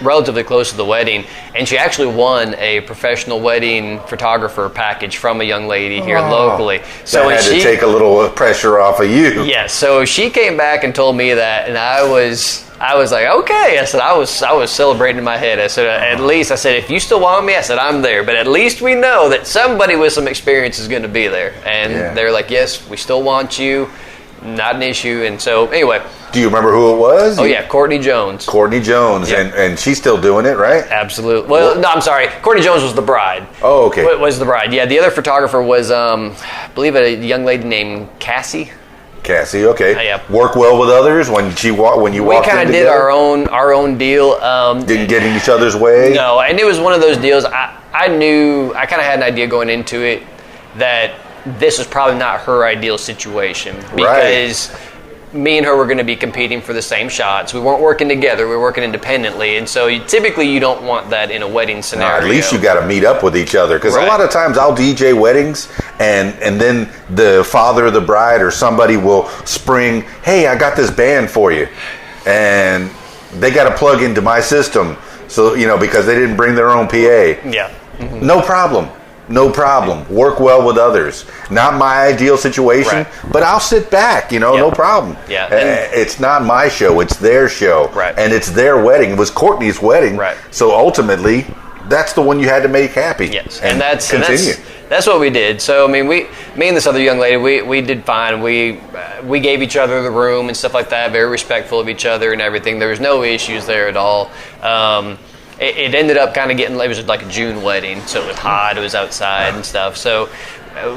relatively close to the wedding, and she actually won a professional wedding photographer package from a young lady here locally. So that had to take a little pressure off of you. Yes. So she came back and told me that, and I was like, okay. I said, I was celebrating in my head. I said, at least, I said, if you still want me, I said, I'm there. But at least we know that somebody with some experience is going to be there. And they're like, yes, we still want you. Not an issue. And so, anyway. Do you remember who it was? Oh, yeah, Courtney Jones. Courtney Jones. Yep. And she's still doing it, right? Absolutely. Well, no, I'm sorry. Courtney Jones was the bride. Oh, okay. Was the bride. Yeah, the other photographer was, I believe, a young lady named Cassie. Cassie, okay. Yeah. Work well with others when you walked in We kind of did our own deal. Didn't get in each other's way? No, and it was one of those deals. I knew, I kind of had an idea going into it that this was probably not her ideal situation because me and her were going to be competing for the same shots. We weren't working together. We were working independently. And so typically you don't want that in a wedding scenario. No, at least you got to meet up with each other. Because a lot of times I'll DJ weddings and then the father of the bride or somebody will spring, hey, I got this band for you. And they got to plug into my system. So, because they didn't bring their own PA. Yeah. Mm-hmm. No problem. No problem. Work well with others. Not my ideal situation, but I'll sit back, no problem. Yeah. It's not my show, it's their show. Right. And it's their wedding. It was Courtney's wedding. Right. So ultimately, that's the one you had to make happy. Yes. And that's what we did. So, I mean, me and this other young lady, we did fine. We gave each other the room and stuff like that, very respectful of each other and everything. There was no issues there at all. It ended up kind of it was like a June wedding, so it was hot, it was outside and stuff. So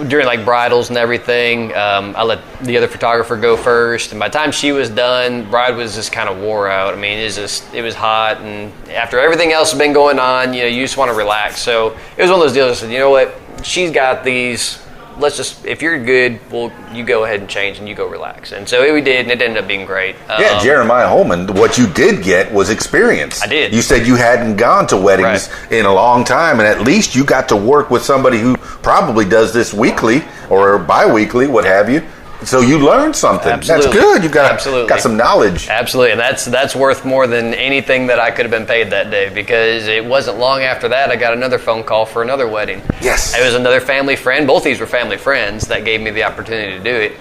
during like bridals and everything, I let the other photographer go first. And by the time she was done, bride was just kind of wore out. I mean, it was hot. And after everything else has been going on, you just want to relax. So it was one of those deals. I said, you know what? She's got these let's just, if you're good, well, you go ahead and change and you go relax. And so we did, and it ended up being great. Yeah, Jeremiah Holman, what you did get was experience. I did. You said you hadn't gone to weddings in a long time, and at least you got to work with somebody who probably does this weekly or bi-weekly, what have you. So you learned something. Absolutely. That's good. You got some knowledge. Absolutely, and that's worth more than anything that I could have been paid that day, because it wasn't long after that I got another phone call for another wedding. Yes. It was another family friend. Both these were family friends that gave me the opportunity to do it.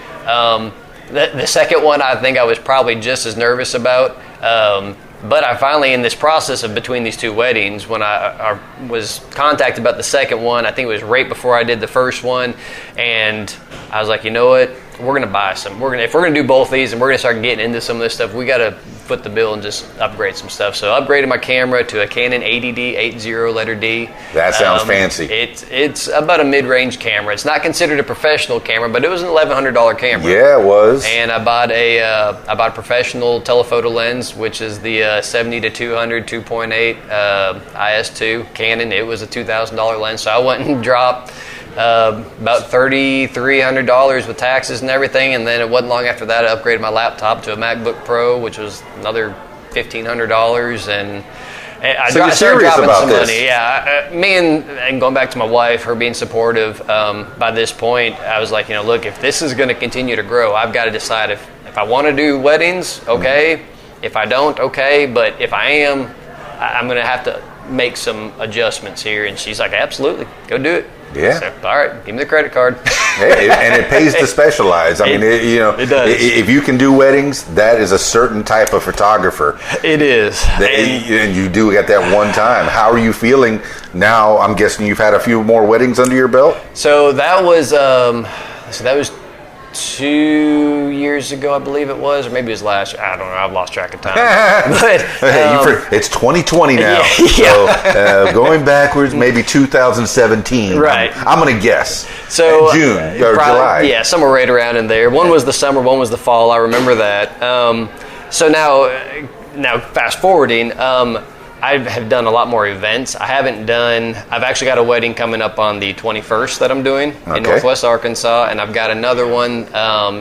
The second one I think I was probably just as nervous about. But I finally, in this process of between these two weddings, when I was contacted about the second one, I think it was right before I did the first one, and I was like, you know what? We're gonna buy some. If we're gonna do both these, and we're gonna start getting into some of this stuff, we gotta foot the bill and just upgrade some stuff. So I upgraded my camera to a Canon 80D 80 letter D. That sounds fancy. It's about a mid-range camera. It's not considered a professional camera, but it was an $1,100 camera. Yeah, it was. And I bought a professional telephoto lens, which is the 70 to 200 2.8 IS2 Canon. It was a $2,000 lens, so I went and dropped about $3,300 with taxes and everything, and then it wasn't long after that I upgraded my laptop to a MacBook Pro, which was another $1,500, and I started dropping some money. Yeah, me and going back to my wife, her being supportive. By this point, I was like, look, if this is going to continue to grow, I've got to decide if I want to do weddings, okay. If I don't, okay. But if I am, I'm going to have to make some adjustments here. And she's like, absolutely, go do it. Yeah. So, all right, give me the credit card. Hey, and it pays to specialize. I mean, it does. If you can do weddings, that is a certain type of photographer. It is. And you do it at that one time. How are you feeling now? I'm guessing you've had a few more weddings under your belt? So that was 2 years ago, I believe it was, or maybe it was last year. I don't know. I've lost track of time. But it's 2020 now. Yeah. So going backwards, maybe 2017. Right. I'm going to guess. So June or July. Yeah, somewhere right around in there. One was the summer, one was the fall. I remember that. So now fast forwarding. I have done a lot more events. I've actually got a wedding coming up on the 21st that I'm doing in Northwest Arkansas, and I've got another one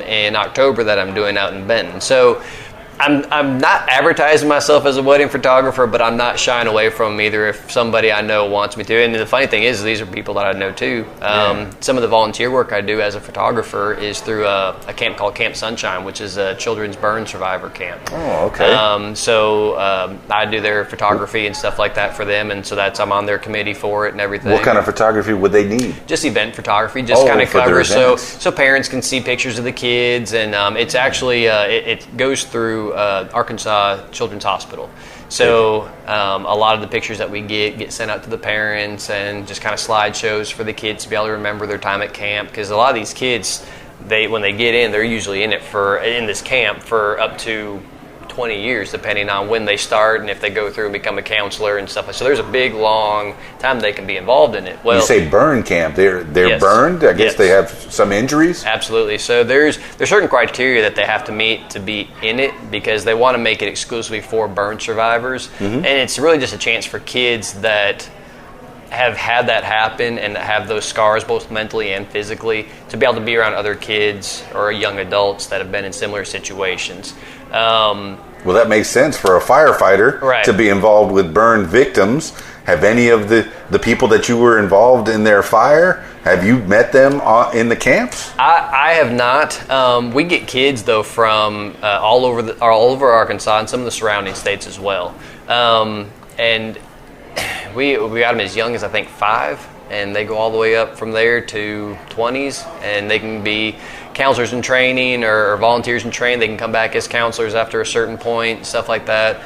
in October that I'm doing out in Benton. So I'm not advertising myself as a wedding photographer, but I'm not shying away from them either if somebody I know wants me to. And the funny thing is, these are people that I know too. Some of the volunteer work I do as a photographer is through a camp called Camp Sunshine, which is a children's burn survivor camp. Oh, okay. So I do their photography and stuff like that for them, and so I'm on their committee for it and everything. What kind of photography would they need? Just event photography, just kind of cover so parents can see pictures of the kids, and it's actually it goes through Arkansas Children's Hospital. So a lot of the pictures that we get sent out to the parents, and just kind of slideshows for the kids to be able to remember their time at camp, because a lot of these kids, when they get in, they're usually in this camp for up to 20 years, depending on when they start and if they go through and become a counselor and stuff. So there's a big, long time they can be involved in it. Well, you say burn camp. They're yes. burned? I guess they have some injuries? Absolutely. So there's certain criteria that they have to meet to be in it, because they want to make it exclusively for burn survivors. Mm-hmm. And it's really just a chance for kids that have had that happen and have those scars both mentally and physically to be able to be around other kids or young adults that have been in similar situations. Well, that makes sense for a firefighter to be involved with burn victims. Have any of the people that you were involved in their fire, have you met them in the camps? I have not. We get kids though from all over Arkansas and some of the surrounding states as well. And we got them as young as I think 5, and they go all the way up from there to 20s, and they can be counselors in training or volunteers in training. They can come back as counselors after a certain point, stuff like that.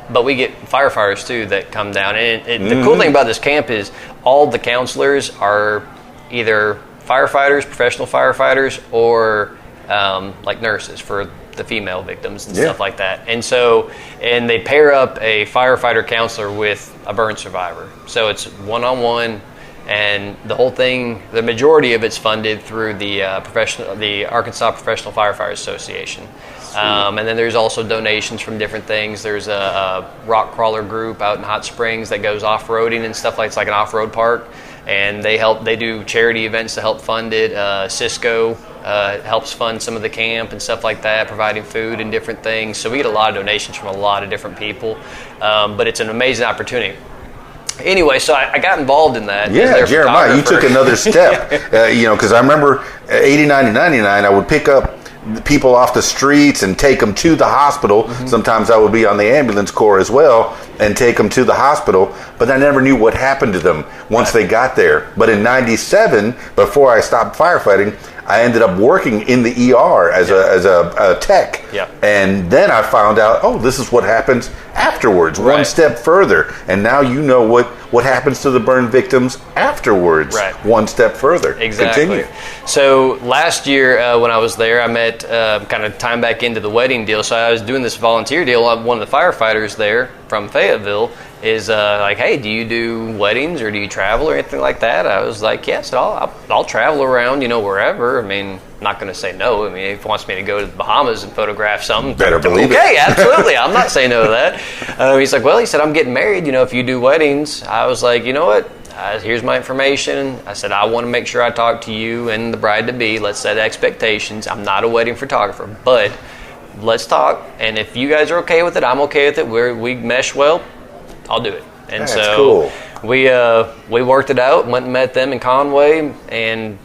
But we get firefighters too that come down. And the cool thing about this camp is all the counselors are either firefighters, professional firefighters, or like nurses for the female victims and stuff like that. And they pair up a firefighter counselor with a burn survivor. So it's one-on-one. And the whole thing, the majority of it's funded through the Arkansas Professional Firefighters Association. And then there's also donations from different things. There's a rock crawler group out in Hot Springs that goes off-roading and stuff like, it's like an off-road park. and they do charity events to help fund it. Cisco helps fund some of the camp and stuff like that, providing food and different things. So we get a lot of donations from a lot of different people, but it's an amazing opportunity. Anyway, so I got involved in that. Yeah, Jeremiah, you took another step. Because I remember 89 and 99, I would pick up people off the streets and take them to the hospital. Mm-hmm. Sometimes I would be on the ambulance corps as well and take them to the hospital, but I never knew what happened to them once they got there. But in 97, before I stopped firefighting, I ended up working in the ER as a tech. Yeah. And then I found out, this is what happens afterwards, one step further. And now you know what happens to the burn victims afterwards, one step further. Exactly. Continue. So last year when I was there, I met, kind of time back into the wedding deal. So I was doing this volunteer deal. One of the firefighters there from Fayetteville is like, hey, do you do weddings or do you travel or anything like that? I was like, yes, I'll travel around, wherever. I mean, I'm not going to say no. I mean, if he wants me to go to the Bahamas and photograph something, better believe it. Okay, absolutely. I'm not saying no to that. He's like, well, he said, I'm getting married, if you do weddings. I was like, you know what? Here's my information. I said, I want to make sure I talk to you and the bride-to-be. Let's set expectations. I'm not a wedding photographer, but let's talk. And if you guys are okay with it, I'm okay with it. We mesh well. I'll do it. And that's so cool. we worked it out, went and met them in Conway, and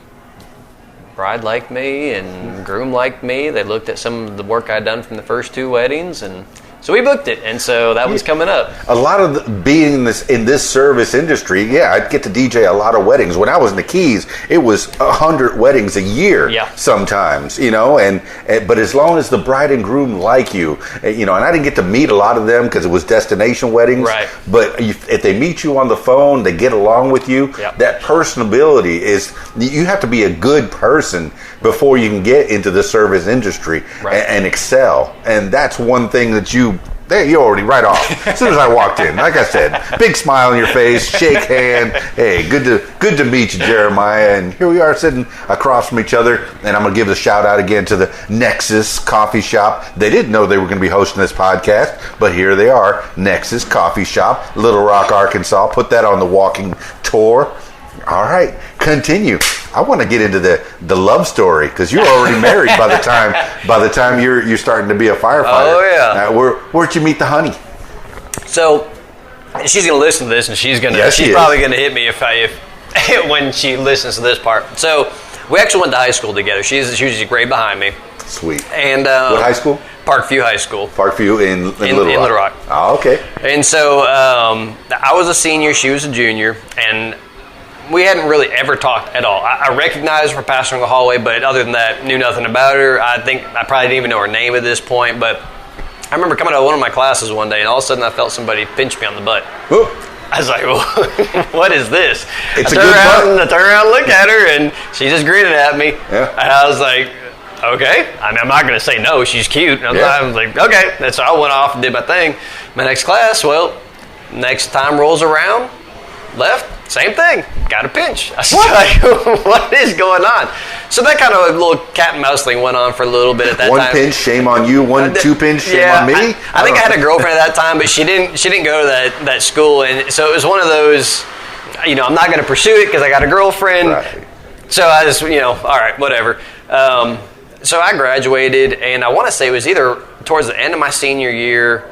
bride liked me and groom liked me. They looked at some of the work I'd done from the first two weddings, and so we booked it. And so that was coming up. A lot of being in this service industry, I'd get to DJ a lot of weddings. When I was in the Keys, it was 100 weddings a year sometimes, but as long as the bride and groom like you, and I didn't get to meet a lot of them because it was destination weddings. Right. But if they meet you on the phone, they get along with you, that personability is, you have to be a good person before you can get into the service industry and excel. And that's one thing that you already right off. As soon as I walked in, like I said, big smile on your face, shake hand. Hey, good to meet you, Jeremiah. And here we are sitting across from each other. And I'm going to give the shout out again to the Nexus Coffee Shop. They didn't know they were going to be hosting this podcast, but here they are, Nexus Coffee Shop, Little Rock, Arkansas. Put that on the walking tour. All right, continue. I want to get into the love story because you're already married by the time you're starting to be a firefighter. Oh yeah. Where'd you meet the honey? So she's gonna listen to this, and she's probably gonna hit me if when she listens to this part. So we actually went to high school together. She's a grade behind me. Sweet. And what high school? Parkview High School. Parkview in Little Rock. Oh, okay. And so I was a senior, she was a junior, and we hadn't really ever talked at all. I recognized her from passing the hallway, but other than that, knew nothing about her. I think I probably didn't even know her name at this point, but I remember coming out of one of my classes one day, and all of a sudden I felt somebody pinch me on the butt. Ooh. I was like, well, what is this? It's I turned around and looked at her, and she just grinning at me. Yeah. And I was like, okay. I mean, I'm not going to say no. She's cute. And I was like, okay. And so I went off and did my thing. My next class, next time rolls around, left. Same thing. Got a pinch. I was like, what is going on? So that kind of a little cat and mouse thing went on for a little bit at that time. One pinch, shame on you. Two pinch, shame on me. I think I had a girlfriend at that time, but she didn't go to that school, and so it was one of those. I'm not going to pursue it because I got a girlfriend. Right. So I just, all right, whatever. So I graduated, and I want to say it was either towards the end of my senior year.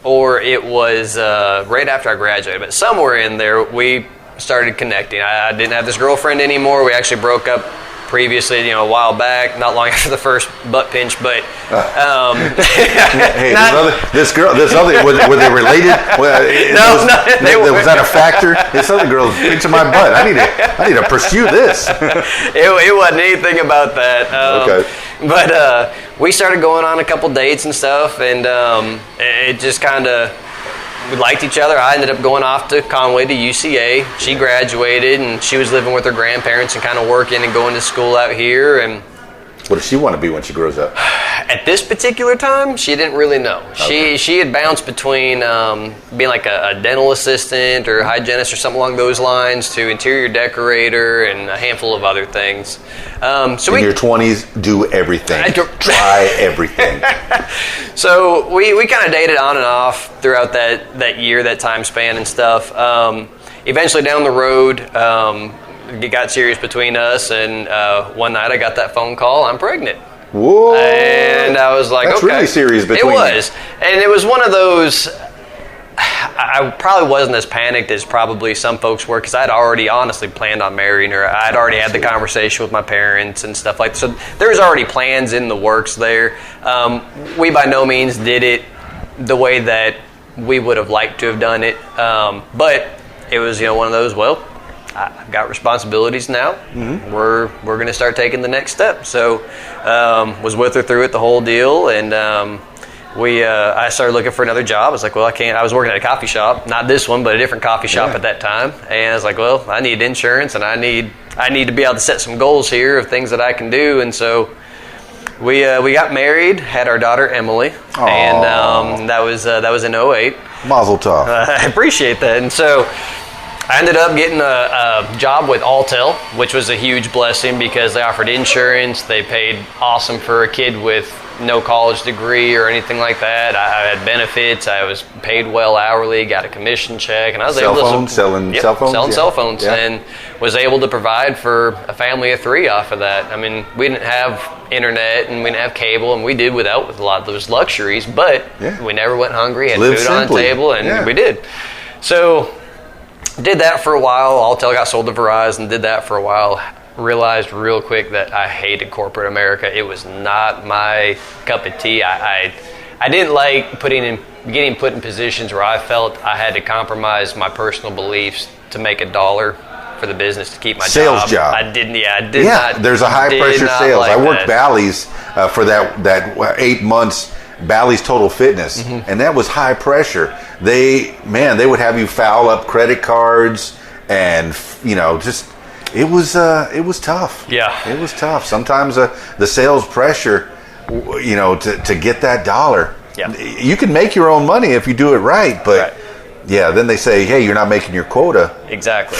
Or it was right after I graduated, but somewhere in there we started connecting. I didn't have this girlfriend anymore. We actually broke up previously, a while back, not long after the first butt pinch. But hey, this other, were they related? Was that a factor? This other girl's pinching my butt. I need to pursue this. It wasn't anything about that. Okay. But we started going on a couple dates and stuff, and it just kind of, we liked each other. I ended up going off to Conway to UCA. She graduated, and she was living with her grandparents and kind of working and going to school out here. And what does she want to be when she grows up? At this particular time, she didn't really know. Okay. She had bounced between being like a dental assistant or hygienist or something along those lines to interior decorator and a handful of other things. So in your 20s, do everything. Try everything. So we kind of dated on and off throughout that year, that time span and stuff. eventually down the road, it got serious between us, and one night I got that phone call, I'm pregnant. Whoa! And I was like, that's okay. really serious between you. It was. And it was one of those, I probably wasn't as panicked as probably some folks were, because I'd already honestly planned on marrying her. I'd already had the conversation with my parents and stuff like that. So there was already plans in the works there. We by no means did it the way that we would have liked to have done it. But it was, one of those, well, I've got responsibilities now. Mm-hmm. We're going to start taking the next step. So was with her through it, the whole deal, and I started looking for another job. I was like, well, I can't. I was working at a coffee shop, not this one, but a different coffee shop at that time. And I was like, well, I need insurance, and I need to be able to set some goals here of things that I can do. And so we got married, had our daughter Emily, Aww. And that was in '08. Mazel tov. I appreciate that. And so I ended up getting a job with Alltel, which was a huge blessing because they offered insurance. They paid awesome for a kid with no college degree or anything like that. I had benefits. I was paid well hourly, got a commission check, and I was able to selling cell phones, selling cell phones, and was able to provide for a family of 3 off of that. I mean, we didn't have internet and we didn't have cable, and we did without with a lot of those luxuries, but we never went hungry. Had Live food simply. on the table, and we did. So did that for a while. Alltel got sold to Verizon. Did that for a while. Realized real quick that I hated corporate America. It was not my cup of tea. I didn't like getting put in positions where I felt I had to compromise my personal beliefs to make a dollar for the business to keep my sales job. I did not. There's a high pressure sales. Like I worked Bally's for that 8 months. Bally's Total Fitness, and that was high pressure. They would have you foul up credit cards, and just. It was tough. Yeah. It was tough. Sometimes the sales pressure, to get that dollar. Yeah. You can make your own money if you do it right, but then they say, hey, you're not making your quota. Exactly.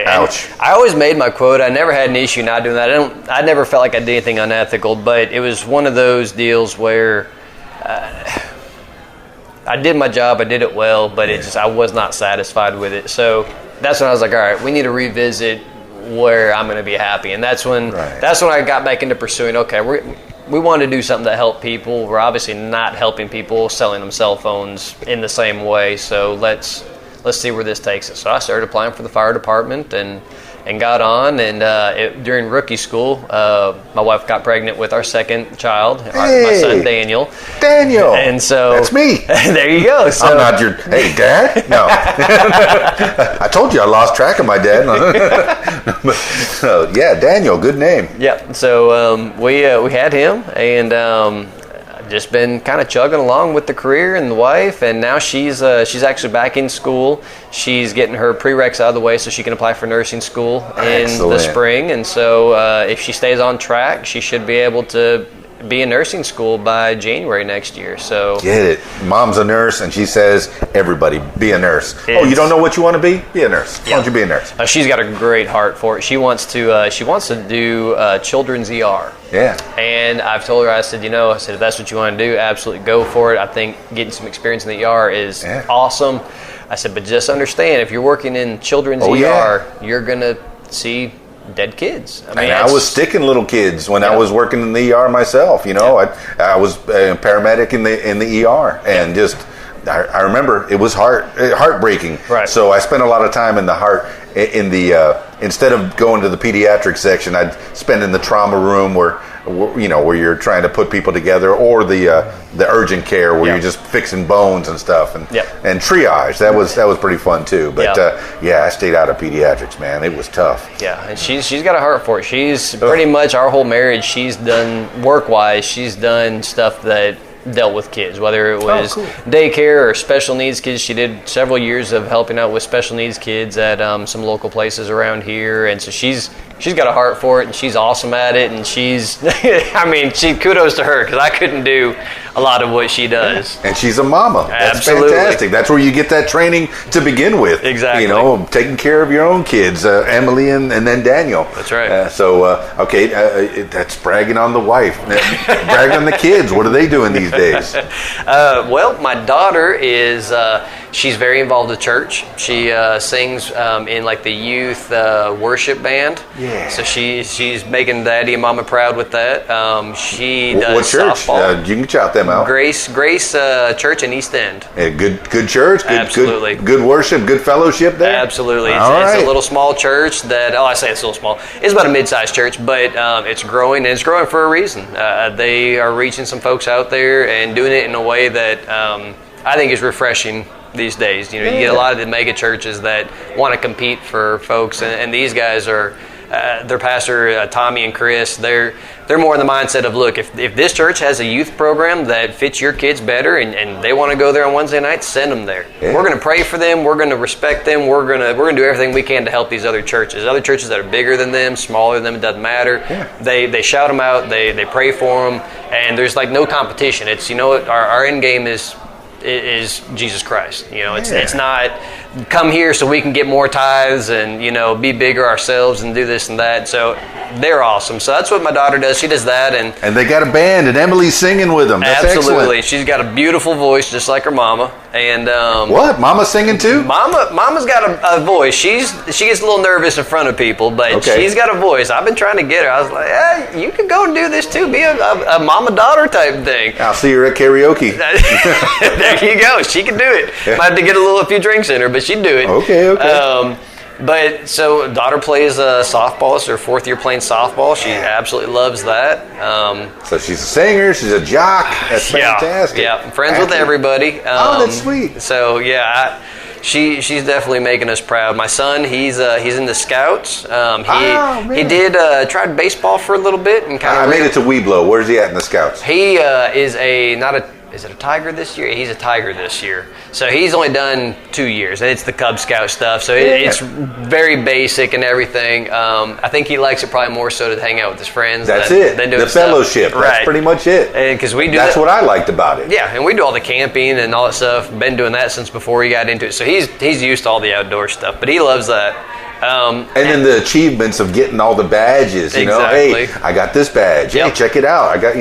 Ouch. And I always made my quota. I never had an issue not doing that. I never felt like I did anything unethical, but it was one of those deals where I did my job, I did it well, but I was not satisfied with it. So that's when I was like, all right, we need to revisit where I'm going to be happy. And that's when I got back into pursuing, okay, we want to do something that help people. We're obviously not helping people selling them cell phones in the same way. So let's see where this takes us. So I started applying for the fire department and got on. And during rookie school, my wife got pregnant with our second child, my son Daniel. And so that's me. There you go. So, I'm not your Dad. No, I told you I lost track of my dad. Daniel, good name. Yeah. So we had him, and just been kind of chugging along with the career and the wife, and now she's actually back in school. She's getting her prereqs out of the way so she can apply for nursing school in the spring. And so if she stays on track, she should be able to be in nursing school by January next year. So get it. Mom's a nurse, and she says, everybody, be a nurse. You don't know what you want to be? Be a nurse. Why don't you be a nurse? She's got a great heart for it. She wants to do children's ER. Yeah. And I've told her, I said, if that's what you want to do, absolutely go for it. I think getting some experience in the ER is awesome. I said, but just understand, if you're working in children's ER, you're going to see dead kids. I was sticking little kids when I was working in the ER myself. I was a paramedic in the ER, and just I remember it was heartbreaking. Right. So I spent a lot of time in the heart instead of going to the pediatric section, I'd spend in the trauma room where you're trying to put people together, or the urgent care where you're just fixing bones and stuff, and triage. That was pretty fun too. But I stayed out of pediatrics, man. It was tough. Yeah, and she's got a heart for it. She's pretty much our whole marriage. She's done work-wise. She's done stuff that dealt with kids, whether it was daycare or special needs kids. She did several years of helping out with special needs kids at some local places around here, and so she's got a heart for it, and she's awesome at it, and she's kudos to her, because I couldn't do a lot of what she does. And she's a mama. That's Absolutely fantastic. That's where you get that training to begin with. Exactly. Taking care of your own kids, Emily and then Daniel. That's right. That's bragging on the wife. Bragging on the kids. What are they doing these days? Well, my daughter is she's very involved with church. She sings in like the youth worship band. Yeah. So she's making Daddy and Mama proud with that. She does what church? softball. You can shout them out. Grace Church in East End. Good church. Absolutely. Good worship. Good fellowship there. Absolutely. All It's right. a little small church that, I say it's a little small. It's about a mid-sized church, but it's growing, and it's growing for a reason. They are reaching some folks out there and doing it in a way that I think is refreshing these days. You get a lot of the mega churches that want to compete for folks, and these guys are, their pastor, Tommy and Chris, they're more in the mindset of, look, if this church has a youth program that fits your kids better and they want to go there on Wednesday nights, send them there. Yeah. We're going to pray for them. We're going to respect them. We're going to do everything we can to help these other churches. Other churches that are bigger than them, smaller than them, it doesn't matter. Yeah. They shout them out. They pray for them. And there's like no competition. It's, our end game is Jesus Christ. It's not come here so we can get more tithes and be bigger ourselves and do this and that. So they're awesome. So that's what my daughter does. She does that, and they got a band, and Emily's singing with them. That's absolutely. Excellent. She's got a beautiful voice, just like her mama. And what? Mama's singing too? Mama's got a voice. She gets a little nervous in front of people, but she's got a voice. I've been trying to get her. I was like, hey, you could go and do this too. Be a mama-daughter type thing. I'll see her at karaoke. There you go. She can do it. Might have to get a few drinks in her, but she'd do it. Okay. But so daughter plays softball. It's her 4th year playing softball. She absolutely loves that. So she's a singer. She's a jock. That's fantastic. Yeah, friends with everybody. That's sweet. So she's definitely making us proud. My son, he's in the Scouts. He did tried baseball for a little bit and kind of. I made it to Weeblo. Where's he at in the Scouts? He is Is it a Tiger this year? He's a Tiger this year. So he's only done 2 years, and it's the Cub Scout stuff. So it's very basic and everything. I think he likes it probably more so to hang out with his friends. That's it. The fellowship. Right. That's pretty much it. And because we do. That's what I liked about it. Yeah, and we do all the camping and all that stuff. Been doing that since before he got into it. So he's used to all the outdoor stuff, but he loves that. And then the achievements of getting all the badges, exactly. Hey, I got this badge. Yep. Hey, check it out. I got,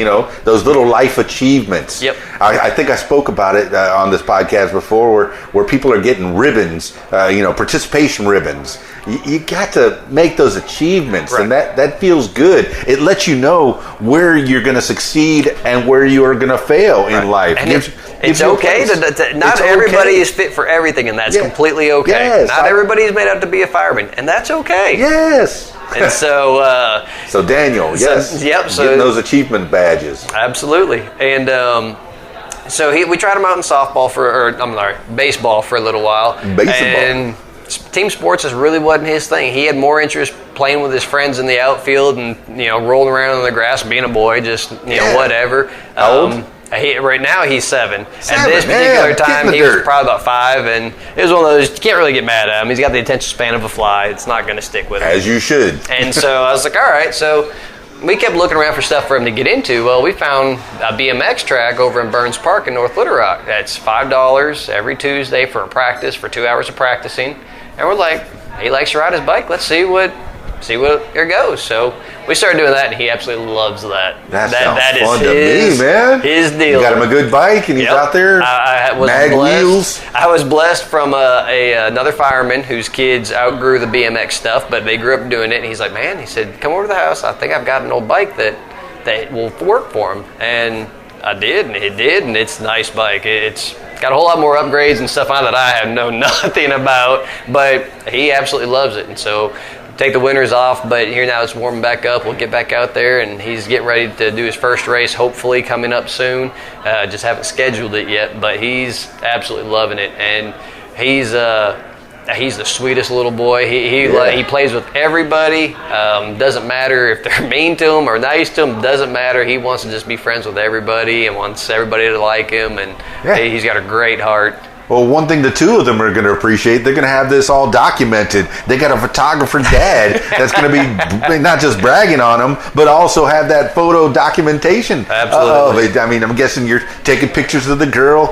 those little life achievements. Yep. I think I spoke about it on this podcast before where people are getting ribbons, participation ribbons. You got to make those achievements, right. And that feels good. It lets you know where you're going to succeed and where you are going to fail in life. And it's okay to not everybody is fit for everything, and that's completely okay. Yes, not everybody is made out to be a fireman, and that's okay. Yes. And so so Daniel, yes. Yep. So getting those achievement badges. Absolutely. And so we tried him out in baseball for a little while. Baseball. And team sports just really wasn't his thing. He had more interest playing with his friends in the outfield and rolling around in the grass, being a boy, just whatever. How old? Right now he's 7. At this Man, particular time, he was probably about 5, and it was one of those, you can't really get mad at him. He's got the attention span of a fly. It's not going to stick with him. As you should. And so I was like, all right. So we kept looking around for stuff for him to get into. Well, we found a BMX track over in Burns Park in North Little Rock. That's $5 every Tuesday for a practice, for 2 hours of practicing. And we're like, he likes to ride his bike. Let's see what here goes. So we started doing that, and he absolutely loves that. That is fun to me, man. His deal. You got him a good bike, and he's out there. I was mag blessed. wheels. I was blessed from another fireman whose kids outgrew the BMX stuff, but they grew up doing it. And he's like, man, he said, come over to the house. I think I've got an old bike that will work for him. And I did, and it did, and it's a nice bike. It's got a whole lot more upgrades and stuff on it that I have known nothing about, but he absolutely loves it. And so take the winters off, but here now it's warming back up. We'll get back out there, and he's getting ready to do his first race, hopefully coming up soon. Just haven't scheduled it yet, but he's absolutely loving it, and he's the sweetest little boy. He plays with everybody. Doesn't matter if they're mean to him or nice to him. Doesn't matter. He wants to just be friends with everybody and wants everybody to like him, and he's got a great heart. Well, one thing the two of them are going to appreciate, they're going to have this all documented. They got a photographer dad that's going to be not just bragging on them, but also have that photo documentation. Absolutely. I mean, I'm guessing you're taking pictures of the girl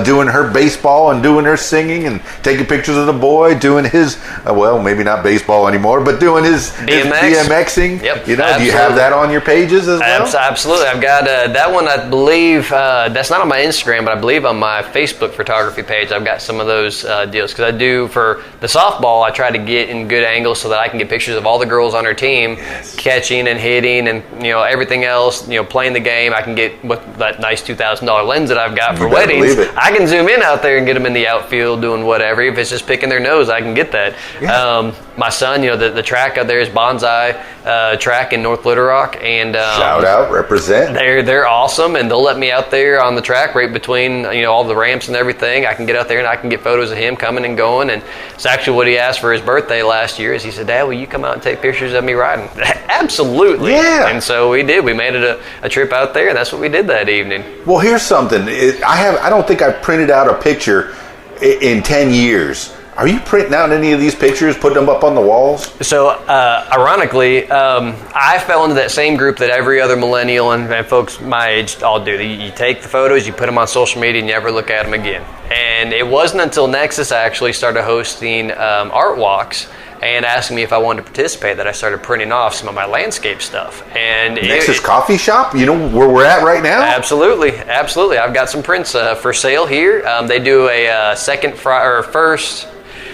doing her baseball and doing her singing, and taking pictures of the boy doing his, maybe not baseball anymore, but doing his BMXing. Yep. Do you have that on your pages as well? Absolutely. I've got that one, I believe, that's not on my Instagram, but I believe on my Facebook photography page. age, I've got some of those deals because I do for the softball. I try to get in good angles so that I can get pictures of all the girls on our team catching and hitting and everything else. Playing the game. I can get with that nice $2,000 lens that I've got for weddings. I can zoom in out there and get them in the outfield doing whatever. If it's just picking their nose, I can get that. Yeah. My son, the track out there is Bonsai Track in North Little Rock, and shout out, represent. They're awesome, and they'll let me out there on the track right between all the ramps and everything. I can get out there and I can get photos of him coming and going. And it's actually what he asked for his birthday last year. Is he said, "Dad, will you come out and take pictures of me riding?" Absolutely. Yeah. And so we did. We made it a trip out there, and that's what we did that evening. Well, here's something. I don't think I've printed out a picture in 10 years. Are you printing out any of these pictures, putting them up on the walls? So, ironically, I fell into that same group that every other millennial and folks my age all do. You take the photos, you put them on social media, and you never look at them again. And it wasn't until Nexus actually started hosting art walks and asking me if I wanted to participate that I started printing off some of my landscape stuff. And Nexus Coffee Shop? You know where we're at right now? Absolutely. I've got some prints for sale here. They do a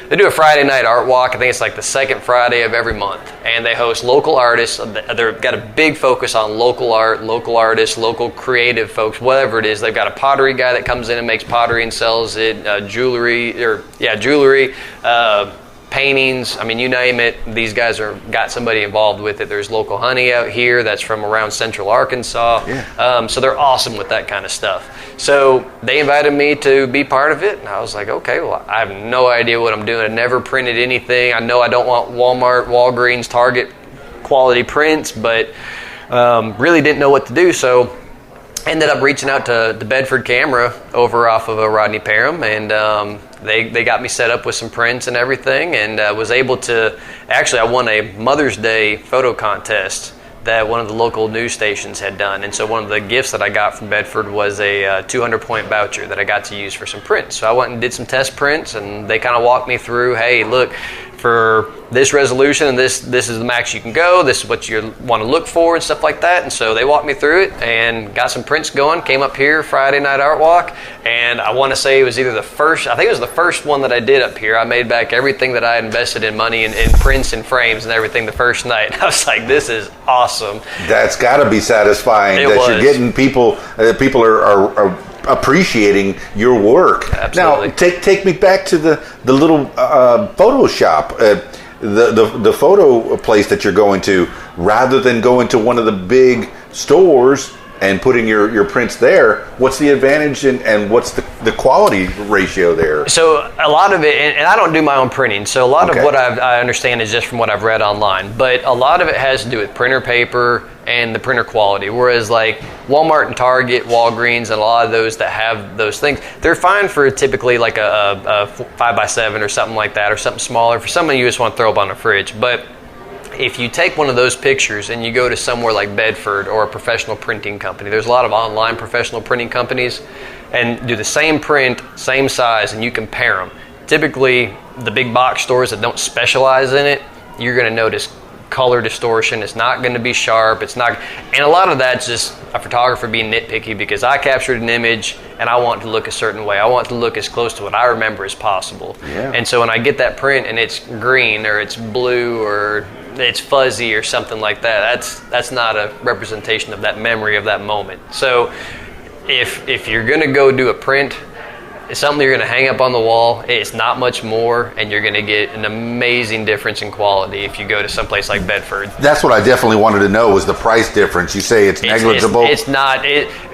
They do a Friday night art walk. I think it's like the second Friday of every month. And they host local artists. They've got a big focus on local art, local artists, local creative folks, whatever it is. They've got a pottery guy that comes in and makes pottery and sells it, jewelry, paintings. I mean, you name it. These guys got somebody involved with it. There's local honey out here that's from around central Arkansas. Yeah. So they're awesome with that kind of stuff. So they invited me to be part of it, and I was like, okay, well, I have no idea what I'm doing. I never printed anything. I know I don't want Walmart, Walgreens, Target quality prints, but really didn't know what to do. So ended up reaching out to the Bedford Camera over off of Rodney Parham, and they got me set up with some prints and everything, and was able to, actually I won a Mother's Day photo contest that one of the local news stations had done. And so one of the gifts that I got from Bedford was a 200-point voucher that I got to use for some prints. So I went and did some test prints, and they kind of walked me through, hey, look, for this resolution, and this is the max you can go, this is what you want to look for and stuff like that. And so they walked me through it and got some prints going, came up here Friday night art walk, and I want to say it was either the first one that I did up here. I made back everything that I had invested in money in prints and frames and everything the first night. I was like, this is awesome. That's got to be satisfying you're getting people are appreciating your work. Absolutely. Now, take me back to the little photo shop, the photo place that you're going to, rather than going to one of the big stores and putting your prints there. What's the advantage and what's the quality ratio there? So a lot of it, and I don't do my own printing, so a lot of what I understand is just from what I've read online, but a lot of it has to do with printer paper and the printer quality, whereas like Walmart and Target, Walgreens, and a lot of those that have those things, they're fine for typically like a 5x7 or something like that, or something smaller. For someone you just want to throw up on the fridge. But if you take one of those pictures and you go to somewhere like Bedford or a professional printing company, there's a lot of online professional printing companies, and do the same print, same size, and you compare them. Typically, the big box stores that don't specialize in it, you're going to notice color distortion. It's not going to be sharp. It's not, and a lot of that's just a photographer being nitpicky because I captured an image and I want it to look a certain way. I want it to look as close to what I remember as possible. Yeah. And so when I get that print and it's green or it's blue or it's fuzzy or something like that, that's not a representation of that memory of that moment. So if you're going to go do a print, it's something you're going to hang up on the wall. It's not much more, and you're going to get an amazing difference in quality if you go to someplace like Bedford. That's what I definitely wanted to know, was the price difference. You say it's negligible. It's not.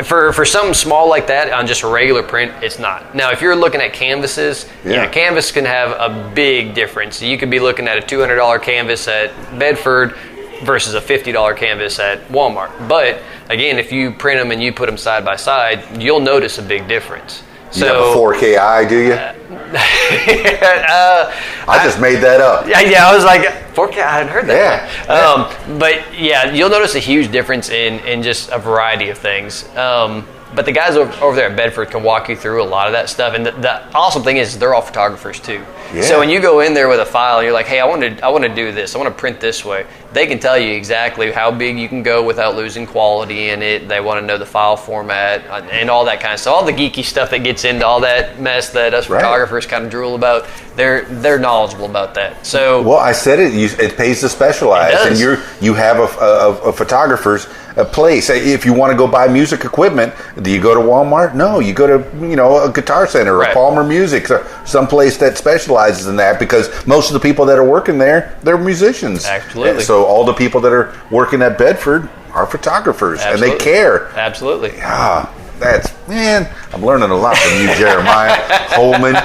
For something small like that on just a regular print, it's not. Now, if you're looking at canvases, canvas can have a big difference. You could be looking at a $200 canvas at Bedford versus a $50 canvas at Walmart. But again, if you print them and you put them side by side, you'll notice a big difference. You have a 4K eye, do you? I just made that up. Yeah, I was like, 4K, I hadn't heard that. But yeah, you'll notice a huge difference in just a variety of things. But the guys over there at Bedford can walk you through a lot of that stuff. And the awesome thing is they're all photographers too. Yeah. So when you go in there with a file, you're like, hey, I want to do this. I want to print this way. They can tell you exactly how big you can go without losing quality in it. They want to know the file format and all that kind of stuff. All the geeky stuff that gets into all that mess that us photographers kind of drool about. They're knowledgeable about that. So well, I said it. It pays to specialize, and you have a photographer's place. If you want to go buy music equipment, do you go to Walmart? No, you go to a Guitar Center or Palmer Music, or someplace that specializes in that, because most of the people that are working there, they're musicians. Absolutely. And so all the people that are working at Bedford are photographers, and they care. Absolutely. Yeah. I'm learning a lot from you, Jeremiah Holman.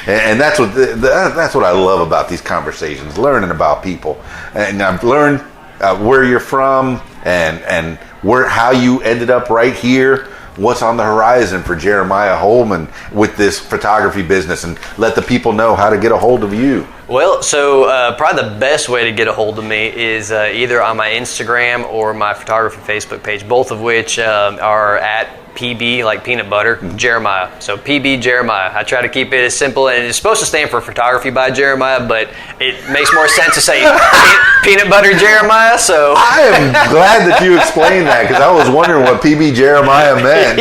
And that's what I love about these conversations, learning about people. And I've learned where you're from and how you ended up right here. What's on the horizon for Jeremiah Holman with this photography business, and let the people know how to get a hold of you. Well, so probably the best way to get a hold of me is either on my Instagram or my photography Facebook page, both of which are at PB, like peanut butter, Jeremiah. So PB Jeremiah. I try to keep it as simple, and it's supposed to stand for Photography by Jeremiah, but it makes more sense to say peanut butter Jeremiah. So I am glad that you explained that, because I was wondering what PB Jeremiah meant.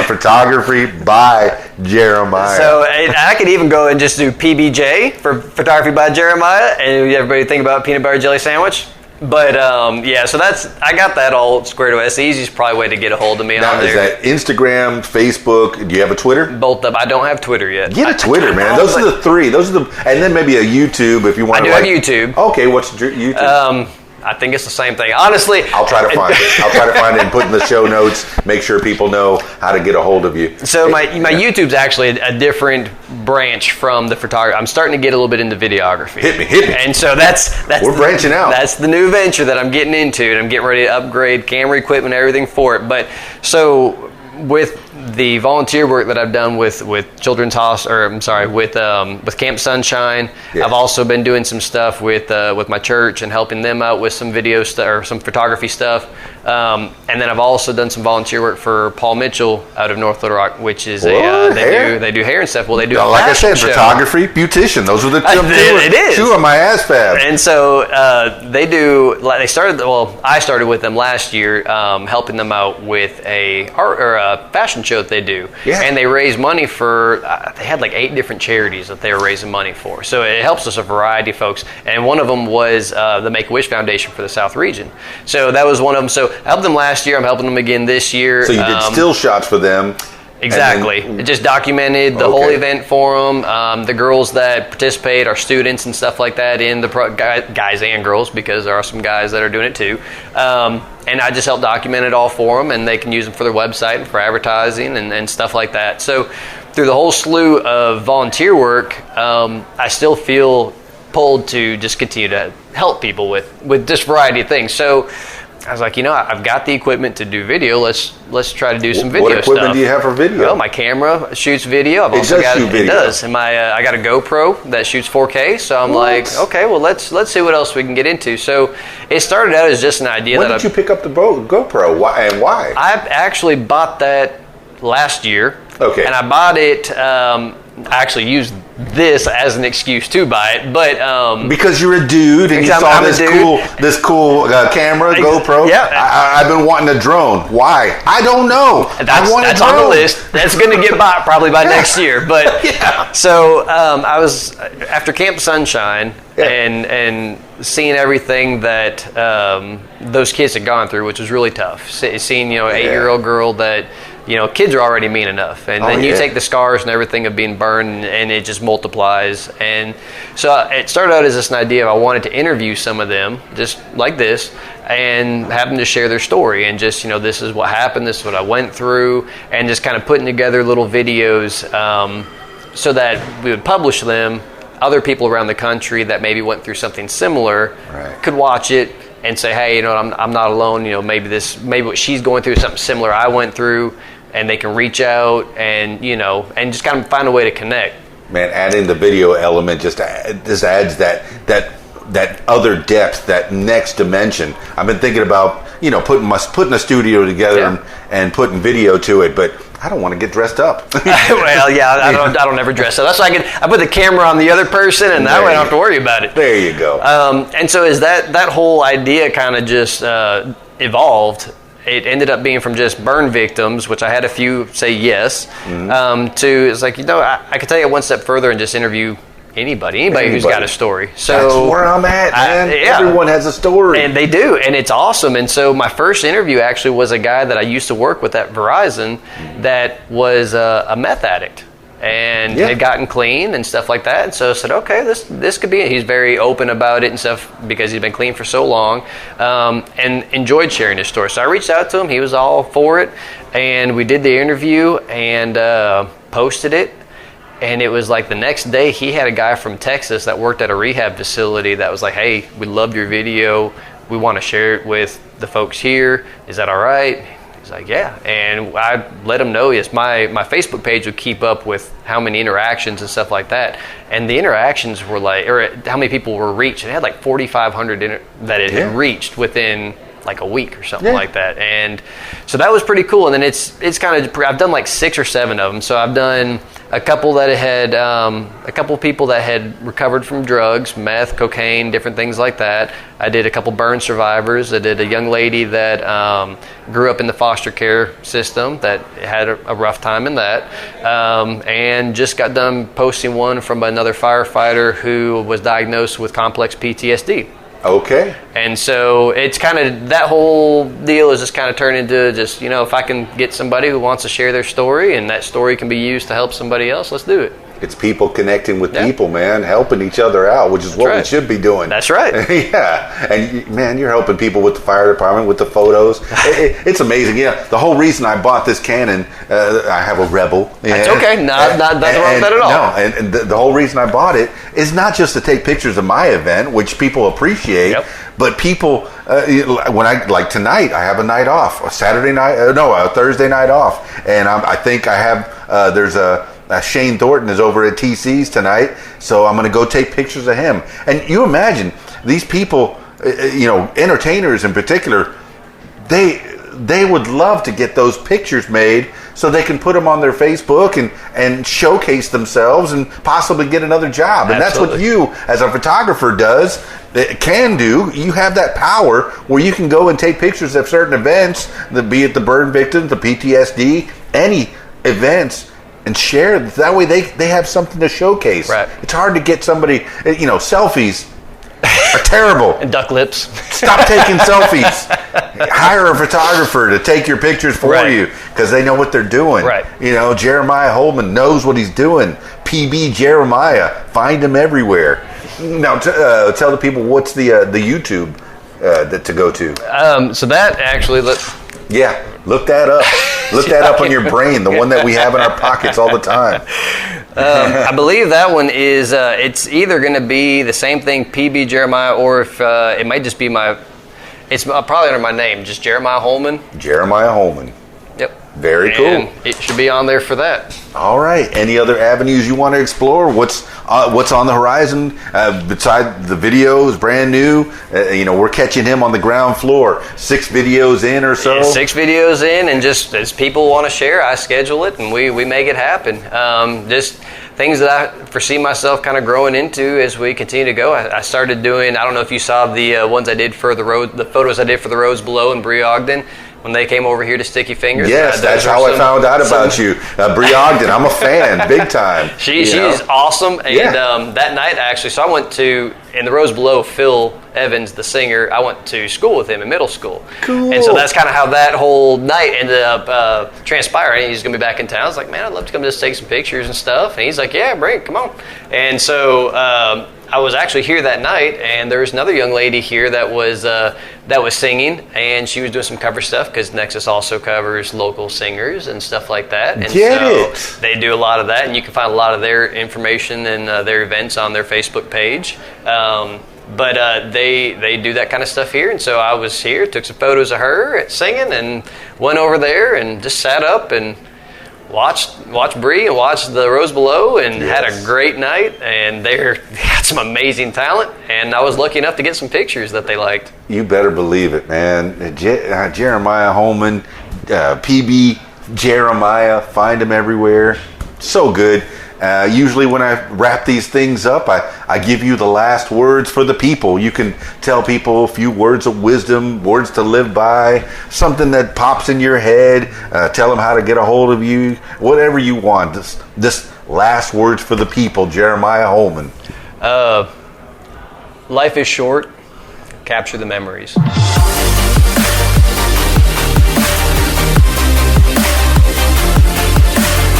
Photography by Jeremiah. So I could even go and just do PBJ for Photography by Jeremiah, and everybody think about peanut butter jelly sandwich. But so I got that all squared away. That's the easiest probably way to get a hold of me. Now, is that Instagram, Facebook? Do you have a Twitter? Both of them. I don't have Twitter yet. Get a Twitter, man. Those are the three. And then maybe a YouTube if you want. I do have YouTube. Okay, what's your YouTube? I think it's the same thing. Honestly, I'll try to find it. I'll try to find it and put in the show notes. Make sure people know how to get a hold of you. So my YouTube's actually a different branch from the photography. I'm starting to get a little bit into videography. Hit me. And so that's we're branching out. That's the new venture that I'm getting into, and I'm getting ready to upgrade camera equipment, everything for it. But so with the volunteer work that I've done with Children's Hospital, with Camp Sunshine, I've also been doing some stuff with my church and helping them out with some video stuff or some photography stuff. And then I've also done some volunteer work for Paul Mitchell out of North Little Rock, which is they do hair and stuff. Well, they do like I said, photography, beautician. Those are the two of my ASFAB. And so I started with them last year, helping them out with a fashion show that they do. Yeah. And they raise money for, they had like 8 different charities that they were raising money for. So it helps us a variety of folks. And one of them was the Make-A-Wish Foundation for the South region. So that was one of them. So I helped them last year. I'm helping them again this year. So you did still shots for them. Exactly. It just documented the whole event for them. The girls that participate are students and stuff like that in the guys and girls, because there are some guys that are doing it too. And I just help document it all for them, and they can use them for their website and for advertising and stuff like that. So through the whole slew of volunteer work, I still feel pulled to just continue to help people with this variety of things. So I was like, I've got the equipment to do video. Let's try to do some video stuff. What equipment do you have for video? Well, my camera shoots video. It does. And I got a GoPro that shoots 4K. So I'm like, okay, well let's see what else we can get into. So it started out as just an idea. When did you pick up the GoPro? Why? I actually bought that last year. Okay. And I bought it. I actually used this as an excuse to buy it, but because you're a dude and you saw this cool camera, GoPro. Yeah, I've been wanting a drone. Why? I don't know. That's on the list. That's going to get bought probably by next year. But so I was after Camp Sunshine and seeing everything that those kids had gone through, which was really tough. Seeing 8-year-old girl that. Kids are already mean enough, and then you take the scars and everything of being burned, and it just multiplies. And so it started out as this idea of I wanted to interview some of them, just like this, and have them just share their story, and just this is what happened, this is what I went through, and just kind of putting together little videos so that we would publish them. Other people around the country that maybe went through something similar could watch it and say, hey, I'm not alone. Maybe what she's going through is something similar I went through. And they can reach out and and just kind of find a way to connect. Man, adding the video element just adds that other depth, that next dimension. I've been thinking about putting a studio together and putting video to it, but I don't want to get dressed up. Well, yeah, I don't ever dress up. That's why I put the camera on the other person, and that way I don't have to worry about it. There you go. And so as that whole idea kind of just evolved, it ended up being from just burn victims, which I had a few say yes, to it's like, I could tell you one step further and just interview anybody who's got a story. So that's where I'm at, man. Everyone has a story. And they do, and it's awesome. And so my first interview actually was a guy that I used to work with at Verizon that was a meth addict and had gotten clean and stuff like that. And so I said, okay, this could be it. He's very open about it and stuff because he's been clean for so long, and enjoyed sharing his story. So I reached out to him. He was all for it, and we did the interview and posted it. And it was like the next day he had a guy from Texas that worked at a rehab facility that was like, hey, we loved your video. We want to share it with the folks here. Is that all right? He's like, yeah. And I let him know, yes, my Facebook page would keep up with how many interactions and stuff like that. And the interactions were like, or how many people were reached. It had like 4,500 that it had reached within like a week or something like that. And so that was pretty cool. And then it's kind of, I've done like 6 or 7 of them. So I've done a couple that had, a couple people that had recovered from drugs, meth, cocaine, different things like that. I did a couple burn survivors. I did a young lady that grew up in the foster care system that had a rough time in that. And just got done posting one from another firefighter who was diagnosed with complex PTSD. Okay. And so it's kind of, that whole deal is just kind of turned into just, if I can get somebody who wants to share their story and that story can be used to help somebody else, let's do it. It's people connecting with people, man, helping each other out, which is what we should be doing. That's right. Yeah. And, man, you're helping people with the fire department, with the photos. It's amazing. Yeah. The whole reason I bought this Canon, I have a Rebel. That's okay. Nothing wrong with that at all. No, and the whole reason I bought it is not just to take pictures of my event, which people appreciate, but people, when I, like tonight, I have a night off, a Thursday night off. And I think I have, there's Shane Thornton is over at TC's tonight, so I'm going to go take pictures of him. And you imagine these people, entertainers in particular, they would love to get those pictures made so they can put them on their Facebook and showcase themselves and possibly get another job. And that's what you, as a photographer, can do. You have that power where you can go and take pictures of certain events, be it the burn victims, the PTSD, any events, and share. That way they have something to showcase. Right. It's hard to get somebody, selfies are terrible. And duck lips. Stop taking selfies. Hire a photographer to take your pictures for you because they know what they're doing. Right. Jeremiah Holman knows what he's doing. PB Jeremiah. Find him everywhere. Now, tell the people what's the YouTube to go to. So that actually... Yeah, look that up. Look that up on your brain, the one that we have in our pockets all the time. I believe that one is, it's either going to be the same thing, PB Jeremiah, or if it might just be it's probably under my name, just Jeremiah Holman. Jeremiah Holman. Yep. Very cool. And it should be on there for that. All right. Any other avenues you want to explore? What's on the horizon besides the videos, brand new? We're catching him on the ground floor. 6 videos in or so. 6 videos in, and just as people want to share, I schedule it and we make it happen. Just things that I foresee myself kind of growing into as we continue to go. I started doing. I don't know if you saw the ones I did for the photos I did for the roads below in Bree Ogden. When they came over here to Sticky Fingers. Yes, that's how I found out about you. Bree Ogden, I'm a fan, big time. She's awesome. And that night, actually, so I went to, in the rows below, Phil Evans, the singer, I went to school with him in middle school. Cool. And so that's kind of how that whole night ended up transpiring. He's going to be back in town. I was like, man, I'd love to come just take some pictures and stuff. And he's like, yeah, bring it, come on. And so I was actually here that night, and there was another young lady here that was singing, and she was doing some cover stuff because Nexus also covers local singers and stuff like that. And so they do a lot of that, and you can find a lot of their information and their events on their Facebook page. But they do that kind of stuff here, and so I was here, took some photos of her singing, and went over there and just sat up and watched Bree and watched the rows below and had a great night, and they got some amazing talent, and I was lucky enough to get some pictures that they liked. You better believe it, man. Jeremiah Holman, PB Jeremiah. Find him everywhere. So good. Usually when I wrap these things up, I give you the last words for the people. You can tell people a few words of wisdom, words to live by, something that pops in your head. Tell them how to get a hold of you, whatever you want. This last words for the people, Jeremiah Holman. Life is short. Capture the memories.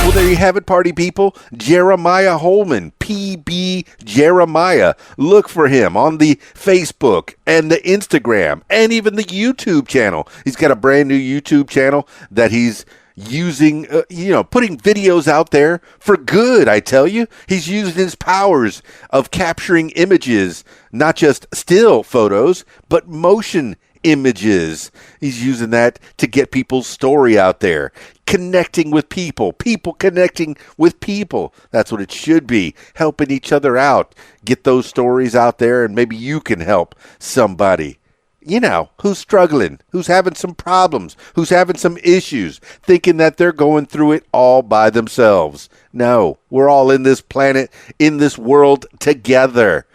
Well, there you have it, party people. Jeremiah Holman, PB Jeremiah. Look for him on the Facebook and the Instagram and even the YouTube channel. He's got a brand new YouTube channel that he's using, putting videos out there for good, I tell you. He's using his powers of capturing images, not just still photos, but motion images. He's using that to get people's story out there, connecting with people connecting with people. That's what it should be, helping each other out, get those stories out there, and maybe you can help somebody, who's struggling, who's having some problems, who's having some issues, thinking that they're going through it all by themselves. No, we're all in this planet, in this world together.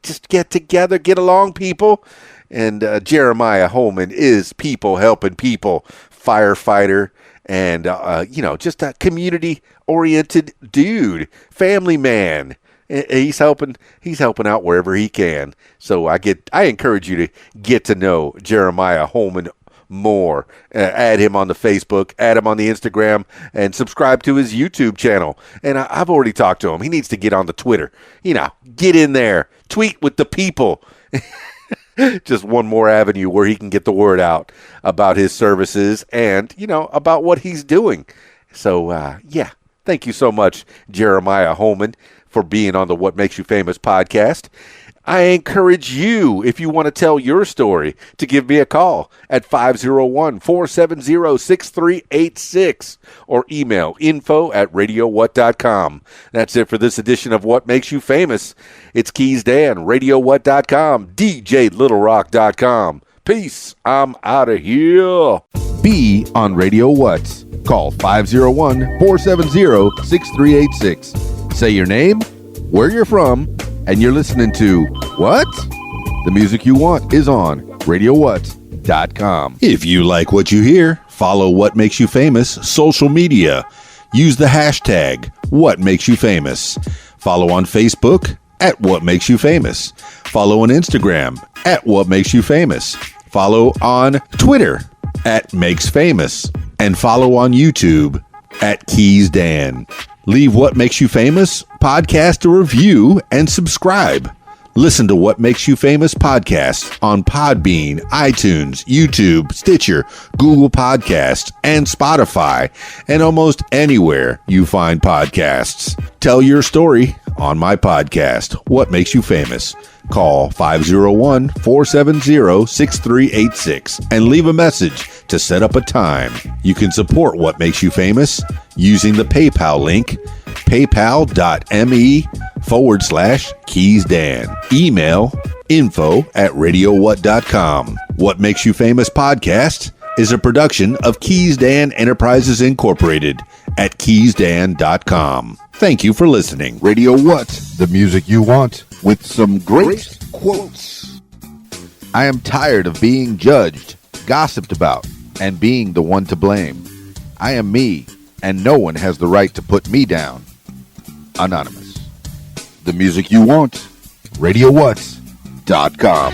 Just get together, get along, people. And Jeremiah Holman is people helping people, firefighter, and just a community-oriented dude, family man. He's helping out wherever he can. So I encourage you to get to know Jeremiah Holman more. Add him on the Facebook, add him on the Instagram, and subscribe to his YouTube channel. And I've already talked to him. He needs to get on the Twitter. Get in there. Tweet with the people. Just one more avenue where he can get the word out about his services and, about what he's doing. So, thank you so much, Jeremiah Holman, for being on the What Makes You Famous podcast. I encourage you, if you want to tell your story, to give me a call at 501-470-6386 or email info@radiowhat.com. That's it for this edition of What Makes You Famous. It's Keys Dan, radiowhat.com, djlittlerock.com. Peace. I'm out of here. Be on Radio What. Call 501-470-6386. Say your name, where you're from, and you're listening to What? The music you want is on RadioWhat.com. If you like what you hear, follow What Makes You Famous social media. Use the hashtag What Makes You Famous. Follow on Facebook at What Makes You Famous. Follow on Instagram at What Makes You Famous. Follow on Twitter at Makes Famous. And follow on YouTube at Keys Dan. Leave What Makes You Famous podcast a review and subscribe. Listen to What Makes You Famous podcast on Podbean, iTunes, YouTube, Stitcher, Google Podcasts, and Spotify, and almost anywhere you find podcasts. Tell your story on my podcast, What Makes You Famous. Call 501-470-6386 and leave a message to set up a time. You can support What Makes You Famous using the PayPal link, paypal.me/KeysDan. Email info@radiowhat.com. What Makes You Famous podcast is a production of Keys Dan Enterprises Incorporated at keysdan.com. Thank you for listening. Radio What? The music you want with some great quotes. I am tired of being judged, gossiped about, and being the one to blame. I am me, and no one has the right to put me down. Anonymous. The music you want. RadioWhat.com.